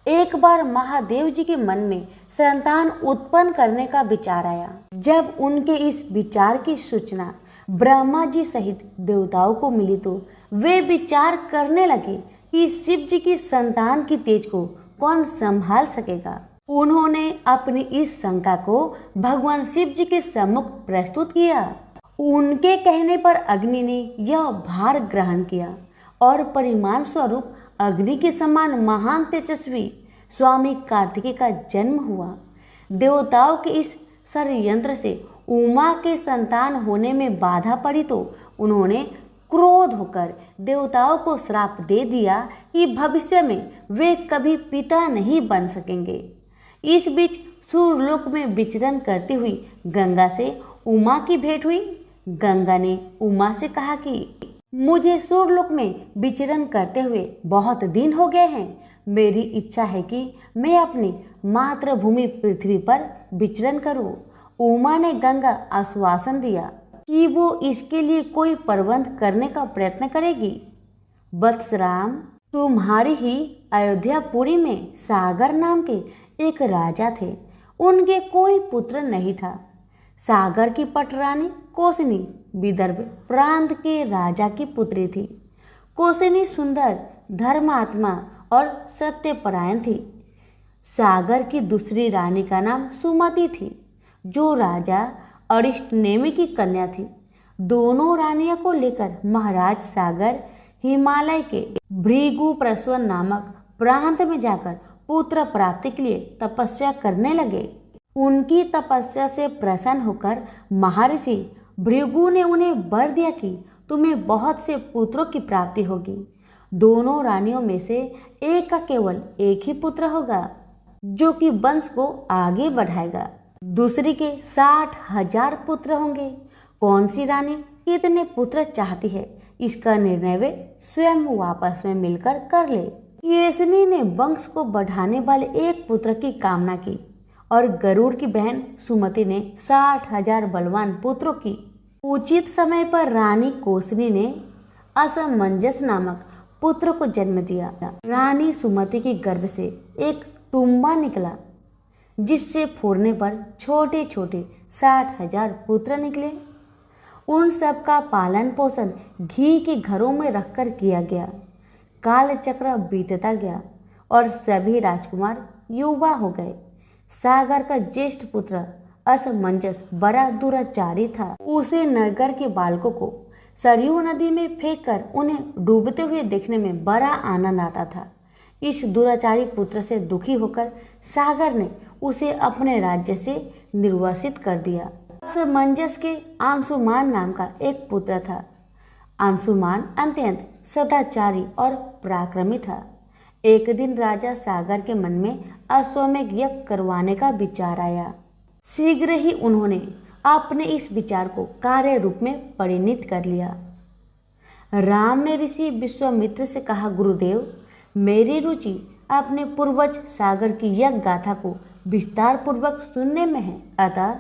एक बार महादेव जी के मन में संतान उत्पन्न करने का विचार आया। जब उनके इस विचार की सूचना ब्रह्मा जी सहित देवताओं को मिली तो वे विचार करने लगे कि शिव जी की संतान की तेज को कौन संभाल सकेगा। उन्होंने अपनी इस शंका को भगवान शिव जी के सम्मुख प्रस्तुत किया। उनके कहने पर अग्नि ने यह भार ग्रहण किया और परिमाण स्वरूप अग्नि के समान महान तेजस्वी स्वामी कार्तिकेय का जन्म हुआ। देवताओं के इस षड्यंत्र से उमा के संतान होने में बाधा पड़ी तो उन्होंने क्रोध होकर देवताओं को श्राप दे दिया कि भविष्य में वे कभी पिता नहीं बन सकेंगे। इस बीच सूर्यलोक में विचरण करती हुई गंगा से उमा की भेंट हुई। गंगा ने उमा से कहा कि मुझे सूर्यलोक में विचरण करते हुए बहुत दिन हो गए हैं, मेरी इच्छा है कि मैं अपनी मातृभूमि पृथ्वी पर विचरण करूं। उमा ने गंगा आश्वासन दिया कि वो इसके लिए कोई प्रबंध करने का प्रयत्न करेगी। वत्सराम, तुम्हारी ही अयोध्यापुरी में सागर नाम के एक राजा थे। उनके कोई पुत्र नहीं था। सागर की पटरानी कोसनी विदर्भ प्रांत के राजा की पुत्री थी। कोसनी सुंदर, धर्मात्मा और सत्यपरायण थी। सागर की दूसरी रानी का नाम सुमति थी, जो राजा अरिष्टनेमि की कन्या थी। दोनों रानियों को लेकर महाराज सागर हिमालय के भृगुप्रस्वन नामक प्रांत में जाकर पुत्र प्राप्ति के लिए तपस्या करने लगे। उनकी तपस्या से प्रसन्न होकर महर्षि भृगु ने उन्हें वर दिया कि तुम्हें बहुत से पुत्रों की प्राप्ति होगी। दोनों रानियों में से एक का केवल एक ही पुत्र होगा, जो कि वंश को आगे बढ़ाएगा। दूसरी के 60,000 पुत्र होंगे। कौन सी रानी कितने पुत्र चाहती है, इसका निर्णय वे स्वयं आपस में मिलकर कर ले। केसनी ने वंश को बढ़ाने वाले एक पुत्र की कामना की और गरुड़ की बहन सुमति ने 60,000 बलवान पुत्रों की। उचित समय पर रानी कोसनी ने असमंजस नामक पुत्र को जन्म दिया। रानी सुमति के गर्भ से एक तुम्बा निकला, जिससे फोड़ने पर छोटे छोटे 60,000 पुत्र निकले। उन सब का पालन पोषण घी के घरों में रखकर किया गया। काल चक्र बीतता गया और सभी राजकुमार युवा हो गए। सागर का ज्येष्ठ पुत्र असमंजस बड़ा दुराचारी था। उसे नगर के बालकों को सरयू नदी में फेंककर उन्हें डूबते हुए देखने में बड़ा आनंद आता था। इस दुराचारी पुत्र से दुखी होकर सागर ने उसे अपने राज्य से निर्वासित कर दिया। असमंजस के अंशुमान नाम का एक पुत्र था। अंशुमान अत्यंत सदाचारी और पराक्रमी था। एक दिन राजा सागर के मन में अश्वमेध यज्ञ करवाने का विचार आया। शीघ्र ही उन्होंने अपने इस विचार को कार्य रूप में परिणत कर लिया। राम ने ऋषि विश्वामित्र से कहा, गुरुदेव, मेरी रुचि अपने पूर्वज सागर की यज्ञ गाथा को विस्तार पूर्वक सुनने में है, अतः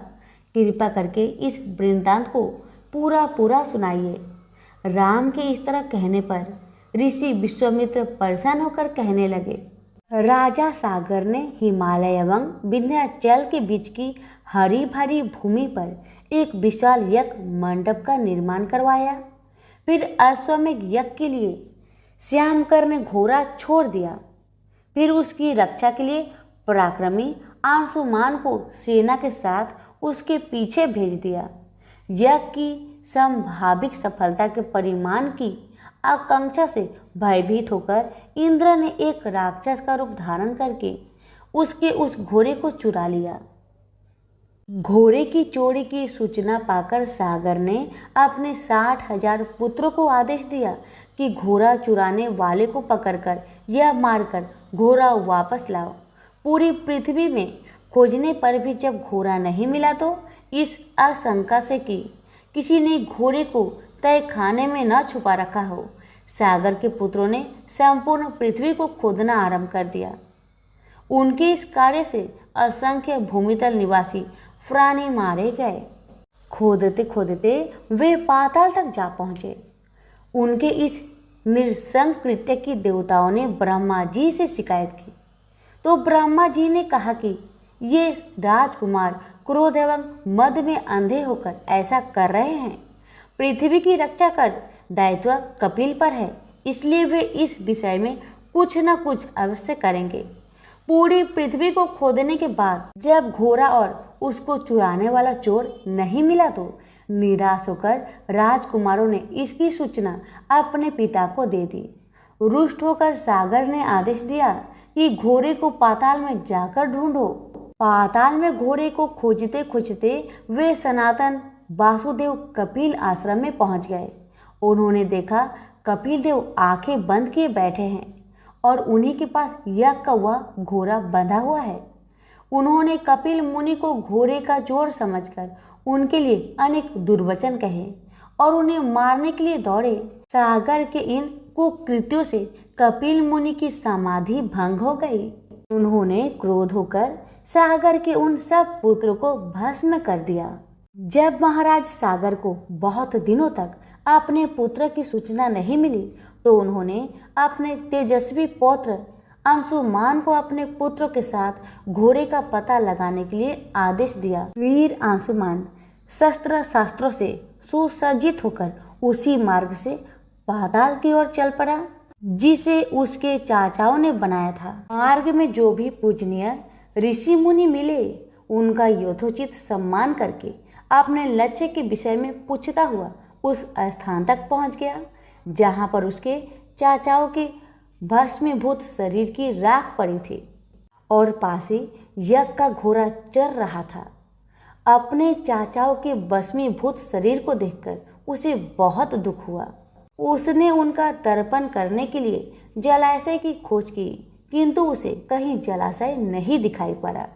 कृपा करके इस वृत्तांत को पूरा सुनाइए। राम के इस तरह कहने पर ऋषि विश्वामित्र परेशान होकर कहने लगे, राजा सागर ने हिमालय एवं विंध्याचल के बीच की हरी भरी भूमि पर एक विशाल यज्ञ मंडप का निर्माण करवाया। फिर अश्वमेध यज्ञ के लिए श्यामकर ने घोड़ा छोड़ दिया। फिर उसकी रक्षा के लिए पराक्रमी अंशुमान को सेना के साथ उसके पीछे भेज दिया। यज्ञ की संभावित सफलता के परिमाण की आकांक्षा से भयभीत होकर इंद्र ने एक राक्षस का रूप धारण करके उसके उस घोड़े को चुरा लिया। घोड़े की चोरी की सूचना पाकर सागर ने अपने 60,000 पुत्रों को आदेश दिया कि घोड़ा चुराने वाले को पकड़कर या मारकर घोड़ा वापस लाओ। पूरी पृथ्वी में खोजने पर भी जब घोड़ा नहीं मिला तो इस आशंका से कि किसी ने घोड़े को तय खाने में न छुपा रखा हो, सागर के पुत्रों ने संपूर्ण पृथ्वी को खोदना आरंभ कर दिया। उनके इस कार्य से असंख्य भूमितल निवासी प्राणी मारे गए। खोदते खोदते वे पाताल तक जा पहुंचे। उनके इस नृशंस कृत्य की देवताओं ने ब्रह्मा जी से शिकायत की, तो ब्रह्मा जी ने कहा कि ये राजकुमार क्रोध एवं मद में अंधे होकर ऐसा कर रहे हैं। पृथ्वी की रक्षा कर दायित्व कपिल पर है, इसलिए वे इस विषय में कुछ न कुछ अवश्य करेंगे। पूरी पृथ्वी को खोदने के बाद जब घोड़ा और उसको चुराने वाला चोर नहीं मिला तो निराश होकर राजकुमारों ने इसकी सूचना अपने पिता को दे दी। रुष्ट होकर सागर ने आदेश दिया कि घोड़े को पाताल में जाकर ढूंढो। पाताल में घोड़े को खोजते खोजते वे सनातन वासुदेव कपिल आश्रम में पहुंच गए। उन्होंने देखा कपिल देव आंखें बंद किए बैठे हैं और उन्हीं के पास यज्ञ का वह घोड़ा बंधा हुआ है। उन्होंने कपिल मुनि को घोड़े का चोर समझकर उनके लिए अनेक दुर्वचन कहे और उन्हें मारने के लिए दौड़े। सागर के इन कुकृत्यों से कपिल मुनि की समाधि भंग हो गई। उन्होंने क्रोध होकर सागर के उन सब पुत्रों को भस्म कर दिया। जब महाराज सागर को बहुत दिनों तक अपने पुत्र की सूचना नहीं मिली तो उन्होंने अपने तेजस्वी पौत्र अंशुमान को अपने पुत्रों के साथ घोड़े का पता लगाने के लिए आदेश दिया। वीर अंशुमान शस्त्र शास्त्रों से सुसज्जित होकर उसी मार्ग से पाताल की ओर चल पड़ा जिसे उसके चाचाओं ने बनाया था। मार्ग में जो भी पूजनीय ऋषि मुनि मिले उनका यथोचित सम्मान करके अपने लक्ष्य के विषय में पूछता हुआ उस स्थान तक पहुंच गया जहां पर उसके चाचाओं के भस्मीभूत शरीर की राख पड़ी थी और पास ही यज्ञ का घोड़ा चर रहा था। अपने चाचाओं के भस्मीभूत शरीर को देखकर उसे बहुत दुख हुआ। उसने उनका तर्पण करने के लिए जलाशय की खोज की किंतु उसे कहीं जलाशय नहीं दिखाई पड़ा।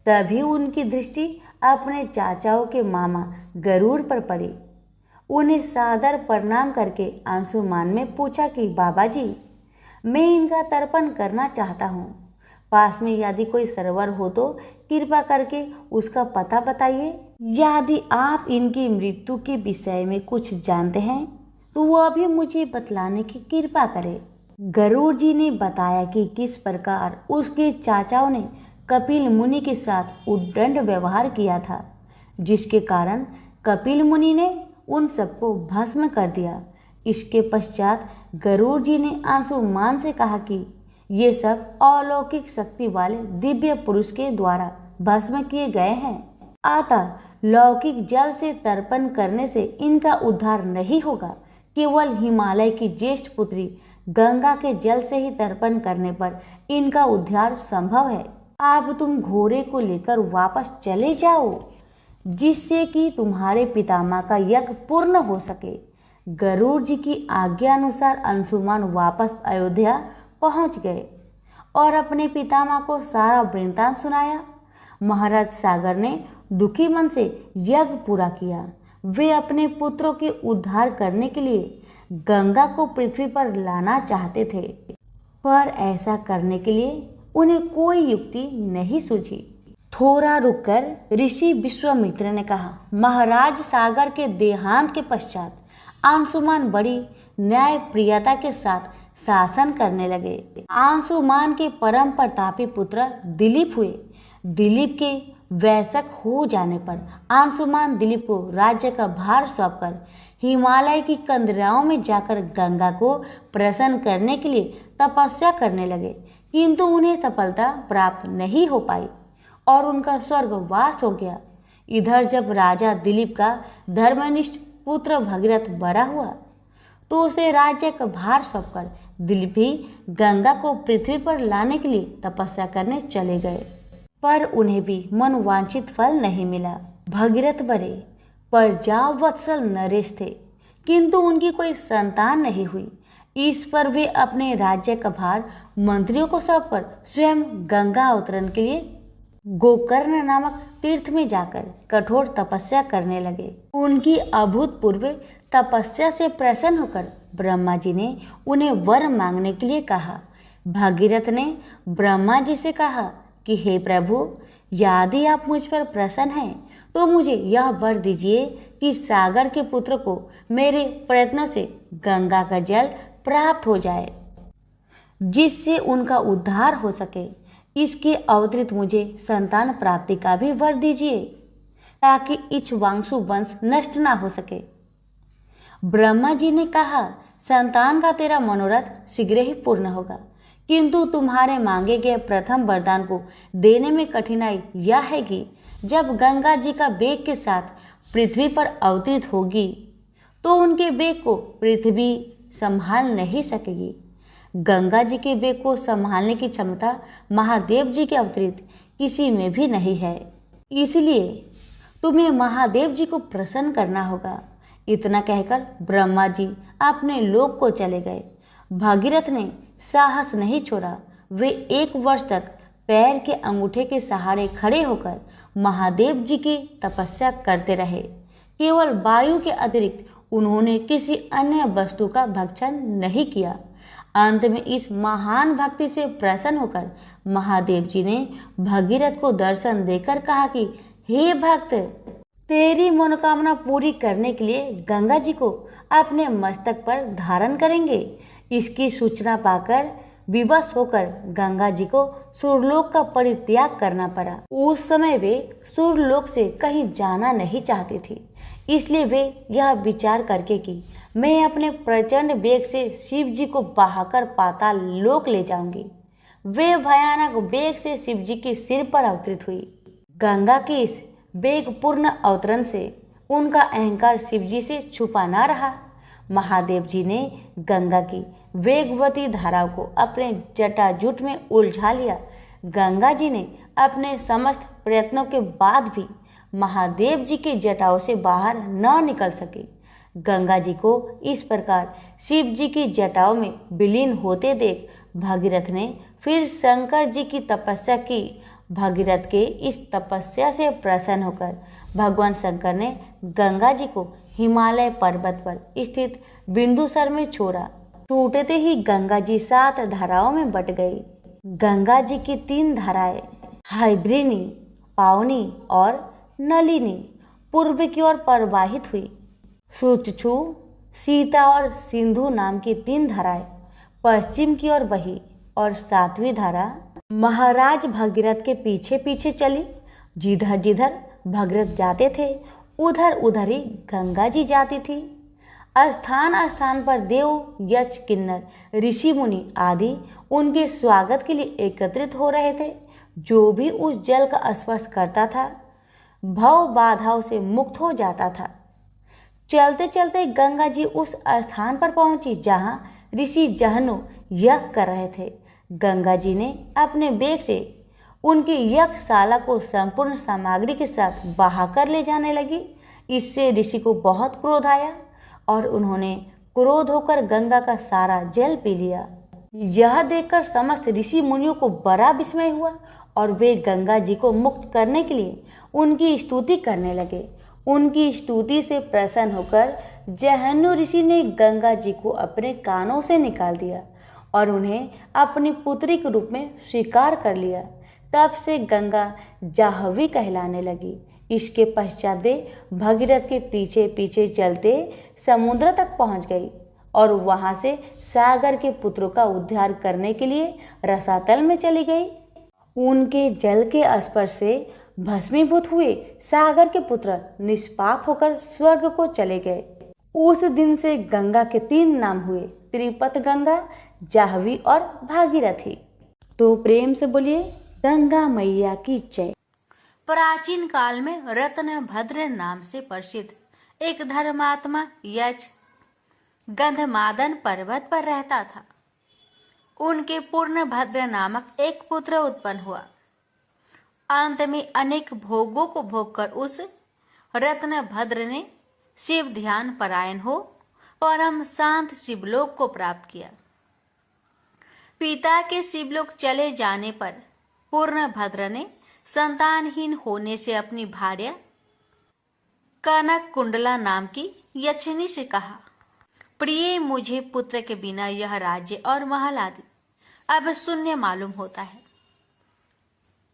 तभी उनकी दृष्टि अपने चाचाओं के मामा गरुड़ पर पड़ी। उन्हें सादर प्रणाम करके अंशुमान ने पूछा कि बाबा जी, मैं इनका तर्पण करना चाहता हूँ। पास में यदि कोई सरोवर हो तो कृपा करके उसका पता बताइए। यदि आप इनकी मृत्यु के विषय में कुछ जानते हैं तो वह भी मुझे बतलाने की कृपा करें। गरुड़ जी ने बताया कि किस प्रकार उसके चाचाओं ने कपिल मुनि के साथ उद्दंड व्यवहार किया था, जिसके कारण कपिल मुनि ने उन सबको भस्म कर दिया। इसके पश्चात गरुड़ जी ने अंशुमान से कहा कि ये सब अलौकिक शक्ति वाले दिव्य पुरुष के द्वारा भस्म किए गए हैं, अतः लौकिक जल से तर्पण करने से इनका उद्धार नहीं होगा। केवल हिमालय की ज्येष्ठ पुत्री गंगा के जल से ही तर्पण करने पर इनका उद्धार संभव है। अब तुम घोड़े को लेकर वापस चले जाओ जिससे कि तुम्हारे पितामह का यज्ञ पूर्ण हो सके। गरुड़ जी की आज्ञा अनुसार अंशुमान वापस अयोध्या पहुंच गए और अपने पितामह को सारा वृत्तांत सुनाया। महाराज सागर ने दुखी मन से यज्ञ पूरा किया। वे अपने पुत्रों के उद्धार करने के लिए गंगा को पृथ्वी पर लाना चाहते थे, पर ऐसा करने के लिए उन्हें कोई युक्ति नहीं सूझी। थोड़ा रुककर ऋषि विश्वामित्र ने कहा, महाराज सागर के देहांत के पश्चात अंशुमान बड़ी न्याय प्रियता के साथ शासन करने लगे। अंशुमान के परम प्रतापी पुत्र दिलीप हुए। दिलीप के वयस्क हो जाने पर अंशुमान दिलीप को राज्य का भार सौंपकर हिमालय की कंदराओं में जाकर गंगा को प्रसन्न करने के लिए तपस्या करने लगे, किंतु उन्हें सफलता प्राप्त नहीं हो पाई और उनका स्वर्गवास हो गया। इधर जब राजा दिलीप का धर्मनिष्ठ पुत्र भगीरथ बड़ा हुआ तो उसे राज्य का भार सौंपकर दिलीप ही गंगा को पृथ्वी पर लाने के लिए तपस्या करने चले गए, पर उन्हें भी मनवांछित फल नहीं मिला। भगीरथ बड़े प्रजावत्सल नरेश थे, किंतु उनकी कोई संतान नहीं हुई। इस पर वे अपने राज्य का भार मंत्रियों को सौंपकर स्वयं गंगा अवतरण के लिए गोकर्ण नामक तीर्थ में जाकर कठोर तपस्या करने लगे। उनकी अभूतपूर्व तपस्या से प्रसन्न होकर ब्रह्मा जी ने उन्हें वर मांगने के लिए कहा। भगीरथ ने ब्रह्मा जी से कहा कि हे प्रभु, यदि आप मुझ पर प्रसन्न हैं तो मुझे यह वर दीजिए कि सागर के पुत्र को मेरे प्रयत्नों से गंगा का जल प्राप्त हो जाए, जिससे उनका उद्धार हो सके। इसके अतिरिक्त मुझे संतान प्राप्ति का भी वर दीजिए ताकि इक्ष्वाकु वंश नष्ट ना हो सके। ब्रह्मा जी ने कहा, संतान का तेरा मनोरथ शीघ्र ही पूर्ण होगा, किंतु तुम्हारे मांगे गए प्रथम वरदान को देने में कठिनाई यह है कि जब गंगा जी का वेग के साथ पृथ्वी पर अवतरित होगी तो उनके वेग को पृथ्वी संभाल नहीं सकेगी। गंगा जी के वेग को संभालने की क्षमता महादेव जी के अवतरित किसी में भी नहीं है, इसलिए तुम्हें महादेव जी को प्रसन्न करना होगा। इतना कहकर ब्रह्मा जी अपने लोक को चले गए। भागीरथ ने साहस नहीं छोड़ा। वे 1 वर्ष तक पैर के अंगूठे के सहारे खड़े होकर महादेव जी की तपस्या करते रहे। केवल वायु के अतिरिक्त उन्होंने किसी अन्य वस्तु का भक्षण नहीं किया। अंत में इस महान भक्ति से प्रसन्न होकर महादेव जी ने भगीरथ को दर्शन देकर कहा कि हे भक्त, तेरी मनोकामना पूरी करने के लिए गंगा जी को अपने मस्तक पर धारण करेंगे। इसकी सूचना पाकर विवश होकर गंगा जी को सूर्यलोक का परित्याग करना पड़ा। उस समय वे सूर्यलोक से कहीं जाना नहीं चाहती थी, इसलिए वे यह विचार करके कि मैं अपने प्रचंड वेग से शिव जी को बहाकर पाताल लोक ले जाऊंगी, वे भयानक वेग से शिव जी के सिर पर अवतरित हुई। गंगा के इस वेगपूर्ण अवतरण से उनका अहंकार शिव जी से छुपा न रहा। महादेव जी ने गंगा की वेगवती धाराओं को अपने जटाजूट में उलझा लिया। गंगा जी ने अपने समस्त प्रयत्नों के बाद भी महादेव जी की जटाओं से बाहर न निकल सके। गंगा जी को इस प्रकार शिव जी की जटाओं में विलीन होते देख भगीरथ ने फिर शंकर जी की तपस्या की। भगीरथ के इस तपस्या से प्रसन्न होकर भगवान शंकर ने गंगा जी को हिमालय पर्वत पर स्थित बिंदुसर में छोड़ा। छूटते ही गंगा जी 7 धाराओं में बट गई। गंगा जी की 3 धाराएं हैद्रिनी, पावनी और नलिनी पूर्व की ओर प्रवाहित हुई। सुचक्षु, सीता और सिंधु नाम की 3 धाराएं पश्चिम की ओर बही और 7वीं धारा महाराज भगीरथ के पीछे पीछे चली। जिधर जिधर भगीरथ जाते थे उधर उधर ही गंगा जी जाती थी। स्थान स्थान पर देव, यक्ष, किन्नर, ऋषि मुनि आदि उनके स्वागत के लिए एकत्रित हो रहे थे। जो भी उस जल का स्पर्श करता था भव बाधाओं से मुक्त हो जाता था। चलते चलते गंगा जी उस स्थान पर पहुंची जहां ऋषि जहनु यज्ञ कर रहे थे। गंगा जी ने अपने वेग से उनकी यज्ञशाला को संपूर्ण सामग्री के साथ बहाकर ले जाने लगी। इससे ऋषि को बहुत क्रोध आया और उन्होंने क्रोध होकर गंगा का सारा जल पी लिया। यह देखकर समस्त ऋषि मुनियों को बड़ा विस्मय हुआ और वे गंगा जी को मुक्त करने के लिए उनकी स्तुति करने लगे। उनकी स्तुति से प्रसन्न होकर जहन्नु ऋषि ने गंगा जी को अपने कानों से निकाल दिया और उन्हें अपनी पुत्री के रूप में स्वीकार कर लिया। तब से गंगा जाह्नवी कहलाने लगी। इसके पश्चात वे भगीरथ के पीछे पीछे चलते समुद्र तक पहुंच गई और वहां से सागर के पुत्रों का उद्धार करने के लिए रसातल में चली गई। उनके जल के स्पर्श से भस्मीभूत हुए सागर के पुत्र निष्पाप होकर स्वर्ग को चले गए। उस दिन से गंगा के 3 नाम हुए, त्रिपथ गंगा, जाह्नवी और भागीरथी। तो प्रेम से बोलिए गंगा मैया की जय। प्राचीन काल में रत्नभद्र नाम से प्रसिद्ध एक धर्मात्मा यक्ष गंधमादन पर्वत पर रहता था। उनके पूर्णभद्र नामक एक पुत्र उत्पन्न हुआ। अंत में अनेक भोगों को भोगकर उस रत्नभद्र ने शिव ध्यान परायण हो परम शांत शिवलोक को प्राप्त किया। पिता के शिवलोक चले जाने पर पूर्णभद्र ने संतानहीन होने से अपनी भार्या कनक कुंडला नाम की यक्षिणी से कहा, प्रिय, मुझे पुत्र के बिना यह राज्य और महल आदि अब शून्य मालूम होता है।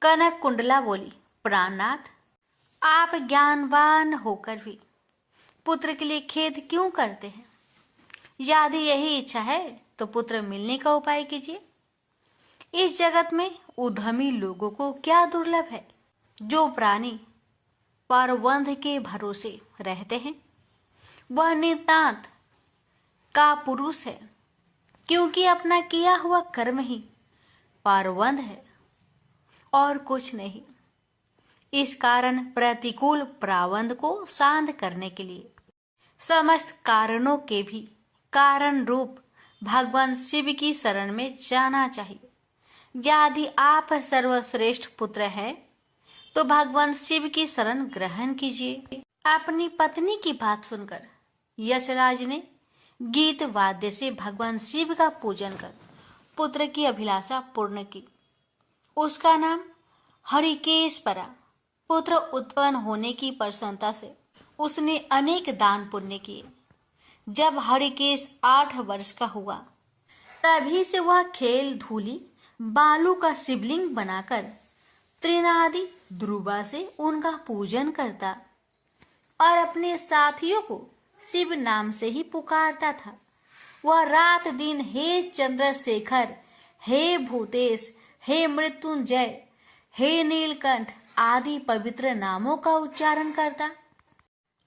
कनक कुंडला बोली, प्राणनाथ, आप ज्ञानवान होकर भी पुत्र के लिए खेद क्यों करते हैं? यदि यही इच्छा है तो पुत्र मिलने का उपाय कीजिए। इस जगत में उद्यमी लोगों को क्या दुर्लभ है। जो प्राणी परवंध के भरोसे रहते हैं वह नितांत का पुरुष है, क्योंकि अपना किया हुआ कर्म ही परवंध है और कुछ नहीं। इस कारण प्रतिकूल प्रावंध को शांत करने के लिए समस्त कारणों के भी कारण रूप भगवान शिव की शरण में जाना चाहिए। यदि आप सर्वश्रेष्ठ पुत्र हैं तो भगवान शिव की शरण ग्रहण कीजिए। अपनी पत्नी की बात सुनकर यशराज ने गीत वाद्य से भगवान शिव का पूजन कर पुत्र की अभिलाषा पूर्ण की। उसका नाम हरिकेश पड़ा। पुत्र उत्पन्न होने की प्रसन्नता से उसने अनेक दान पुण्य किए। जब हरिकेश 8 वर्ष का हुआ तभी से वह खेल धूली बालू का शिवलिंग बनाकर त्रिनादि ध्रुवा से उनका पूजन करता और अपने साथियों को शिव नाम से ही पुकारता था। वह रात दिन हे चंद्रशेखर, हे भूतेश, हे मृत्युंजय, हे नीलकंठ आदि पवित्र नामों का उच्चारण करता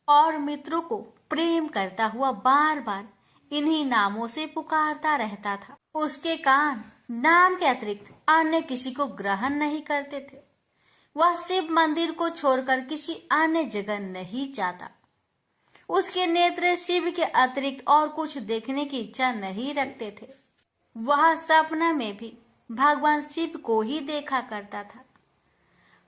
और मित्रों को प्रेम करता हुआ बार बार इन्हीं नामों से पुकारता रहता था। उसके कान नाम के अतिरिक्त अन्य किसी को ग्रहण नहीं करते थे। वह शिव मंदिर को छोड़कर किसी अन्य जगह नहीं जाता। उसके नेत्र शिव के अतिरिक्त और कुछ देखने की इच्छा नहीं रखते थे। वह सपना में भी भगवान शिव को ही देखा करता था।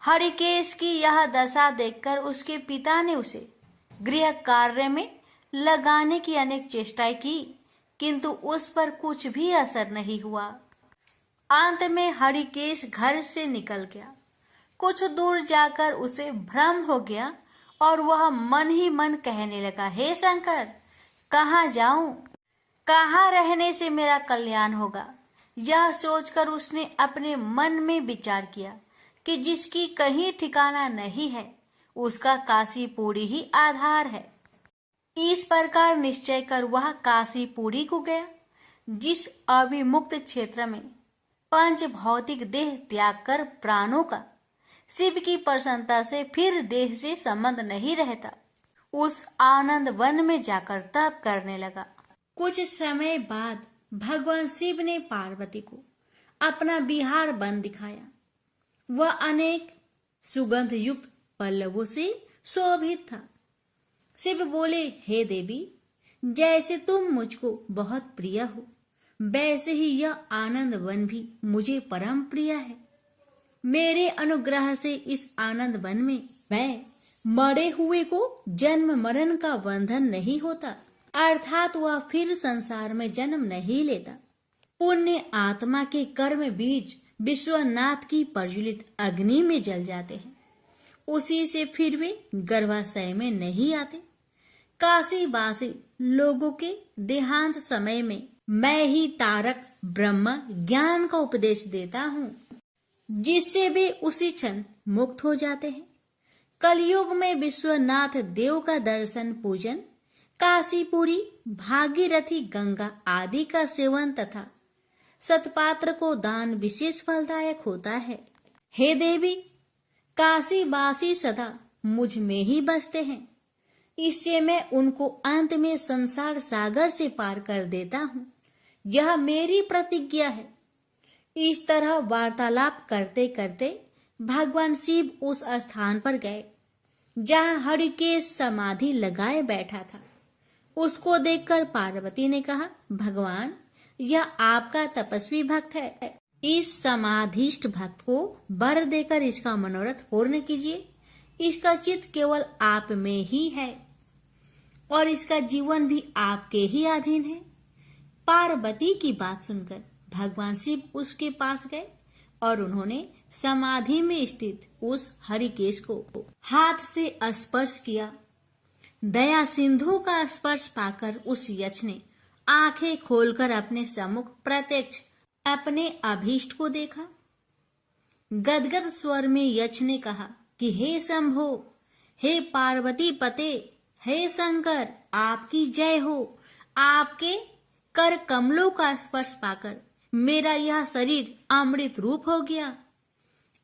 हरिकेश की यह दशा देखकर उसके पिता ने उसे गृह कार्य में लगाने की अनेक चेष्टाएं की, किंतु उस पर कुछ भी असर नहीं हुआ। अंत में हरिकेश घर से निकल गया। कुछ दूर जाकर उसे भ्रम हो गया और वह मन ही मन कहने लगा, हे शंकर, कहाँ जाऊं, कहाँ रहने से मेरा कल्याण होगा। यह सोचकर उसने अपने मन में विचार किया कि जिसकी कहीं ठिकाना नहीं है उसका काशीपुरी ही आधार है। इस प्रकार निश्चय कर वह काशीपुरी को गया, जिस अविमुक्त क्षेत्र में पंच भौतिक देह त्याग कर प्राणों का शिव की प्रसन्नता से फिर देह से संबंध नहीं रहता, उस आनंद वन में जाकर तप करने लगा। कुछ समय बाद भगवान शिव ने पार्वती को अपना बिहार वन दिखाया। वह अनेक सुगंध युक्त पल्लवों से शोभित था। शिव बोले, हे देवी, जैसे तुम मुझको बहुत प्रिय हो, वैसे ही यह आनंद वन भी मुझे परम प्रिय है। मेरे अनुग्रह से इस आनंद वन में मैं मरे हुए को जन्म मरण का बंधन नहीं होता, अर्थात वह फिर संसार में जन्म नहीं लेता। पुण्य आत्मा के कर्म बीज विश्वनाथ की प्रज्वलित अग्नि में जल जाते हैं, उसी से फिर वे गर्भाशय में नहीं आते। काशीवासी लोगों के देहांत समय में मैं ही तारक ब्रह्म ज्ञान का उपदेश देता हूँ, जिससे वे उसी क्षण मुक्त हो जाते हैं। कलयुग में विश्वनाथ देव का दर्शन पूजन, काशीपुरी, भागीरथी गंगा आदि का सेवन तथा सतपात्र को दान विशेष फलदायक होता है। हे देवी, काशीवासी सदा मुझ में ही बसते हैं, इससे मैं उनको अंत में संसार सागर से पार कर देता हूँ। यह मेरी प्रतिज्ञा है। इस तरह वार्तालाप करते करते भगवान शिव उस स्थान पर गए जहाँ हरिकेश समाधि लगाए बैठा था। उसको देखकर पार्वती ने कहा, भगवान, यह आपका तपस्वी भक्त है। इस समाधिष्ठ भक्त को वर देकर इसका मनोरथ पूर्ण कीजिए। इसका चित्त केवल आप में ही है और इसका जीवन भी आपके ही अधीन है। पार्वती की बात सुनकर भगवान शिव उसके पास गए और उन्होंने समाधि में स्थित उस हरिकेश को हाथ से स्पर्श किया। दया सिंधु का स्पर्श पाकर उस यक्ष ने आंखें खोलकर अपने सम्मुख प्रत्यक्ष अपने अभीष्ट को देखा। गदगद स्वर में यक्ष ने कहा कि हे शंभो, हे पार्वती पते, हे शंकर, आपकी जय हो। आपके कर कमलों का स्पर्श पाकर मेरा यह शरीर अमृत रूप हो गया।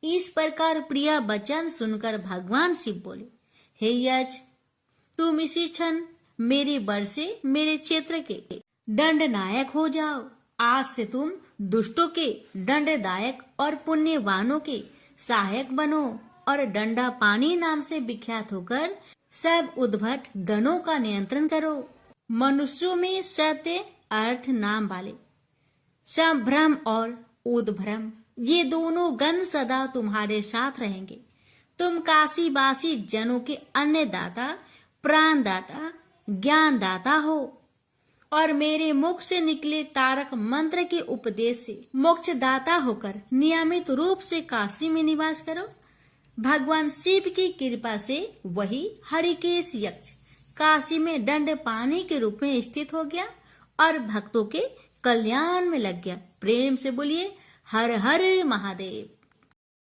इस प्रकार प्रिय वचन सुनकर भगवान शिव बोले, हे यक्ष, तुम इसी क्षण मेरे वर से मेरे क्षेत्र के दंडनायक हो जाओ। आज से तुम दुष्टों के दंडदायक और पुण्यवानों के सहायक बनो और दंडा पानी नाम से विख्यात होकर सब उद्भट गणों का नियंत्रण करो। मनुष्यों में सत्य अर्थ नाम वाले संभ्रम और उद्भ्रम, ये दोनों गण सदा तुम्हारे साथ रहेंगे। तुम काशीवासी जनों के अन्नदाता, प्राणदाता, ज्ञानदाता हो और मेरे मुख से निकले तारक मंत्र के उपदेश से मोक्षदाता होकर नियमित रूप से काशी में निवास करो। भगवान शिव की कृपा से वही हरिकेश यक्ष काशी में दंड पानी के रूप में स्थित हो गया और भक्तों के कल्याण में लग गया। प्रेम से बोलिए हर हर महादेव।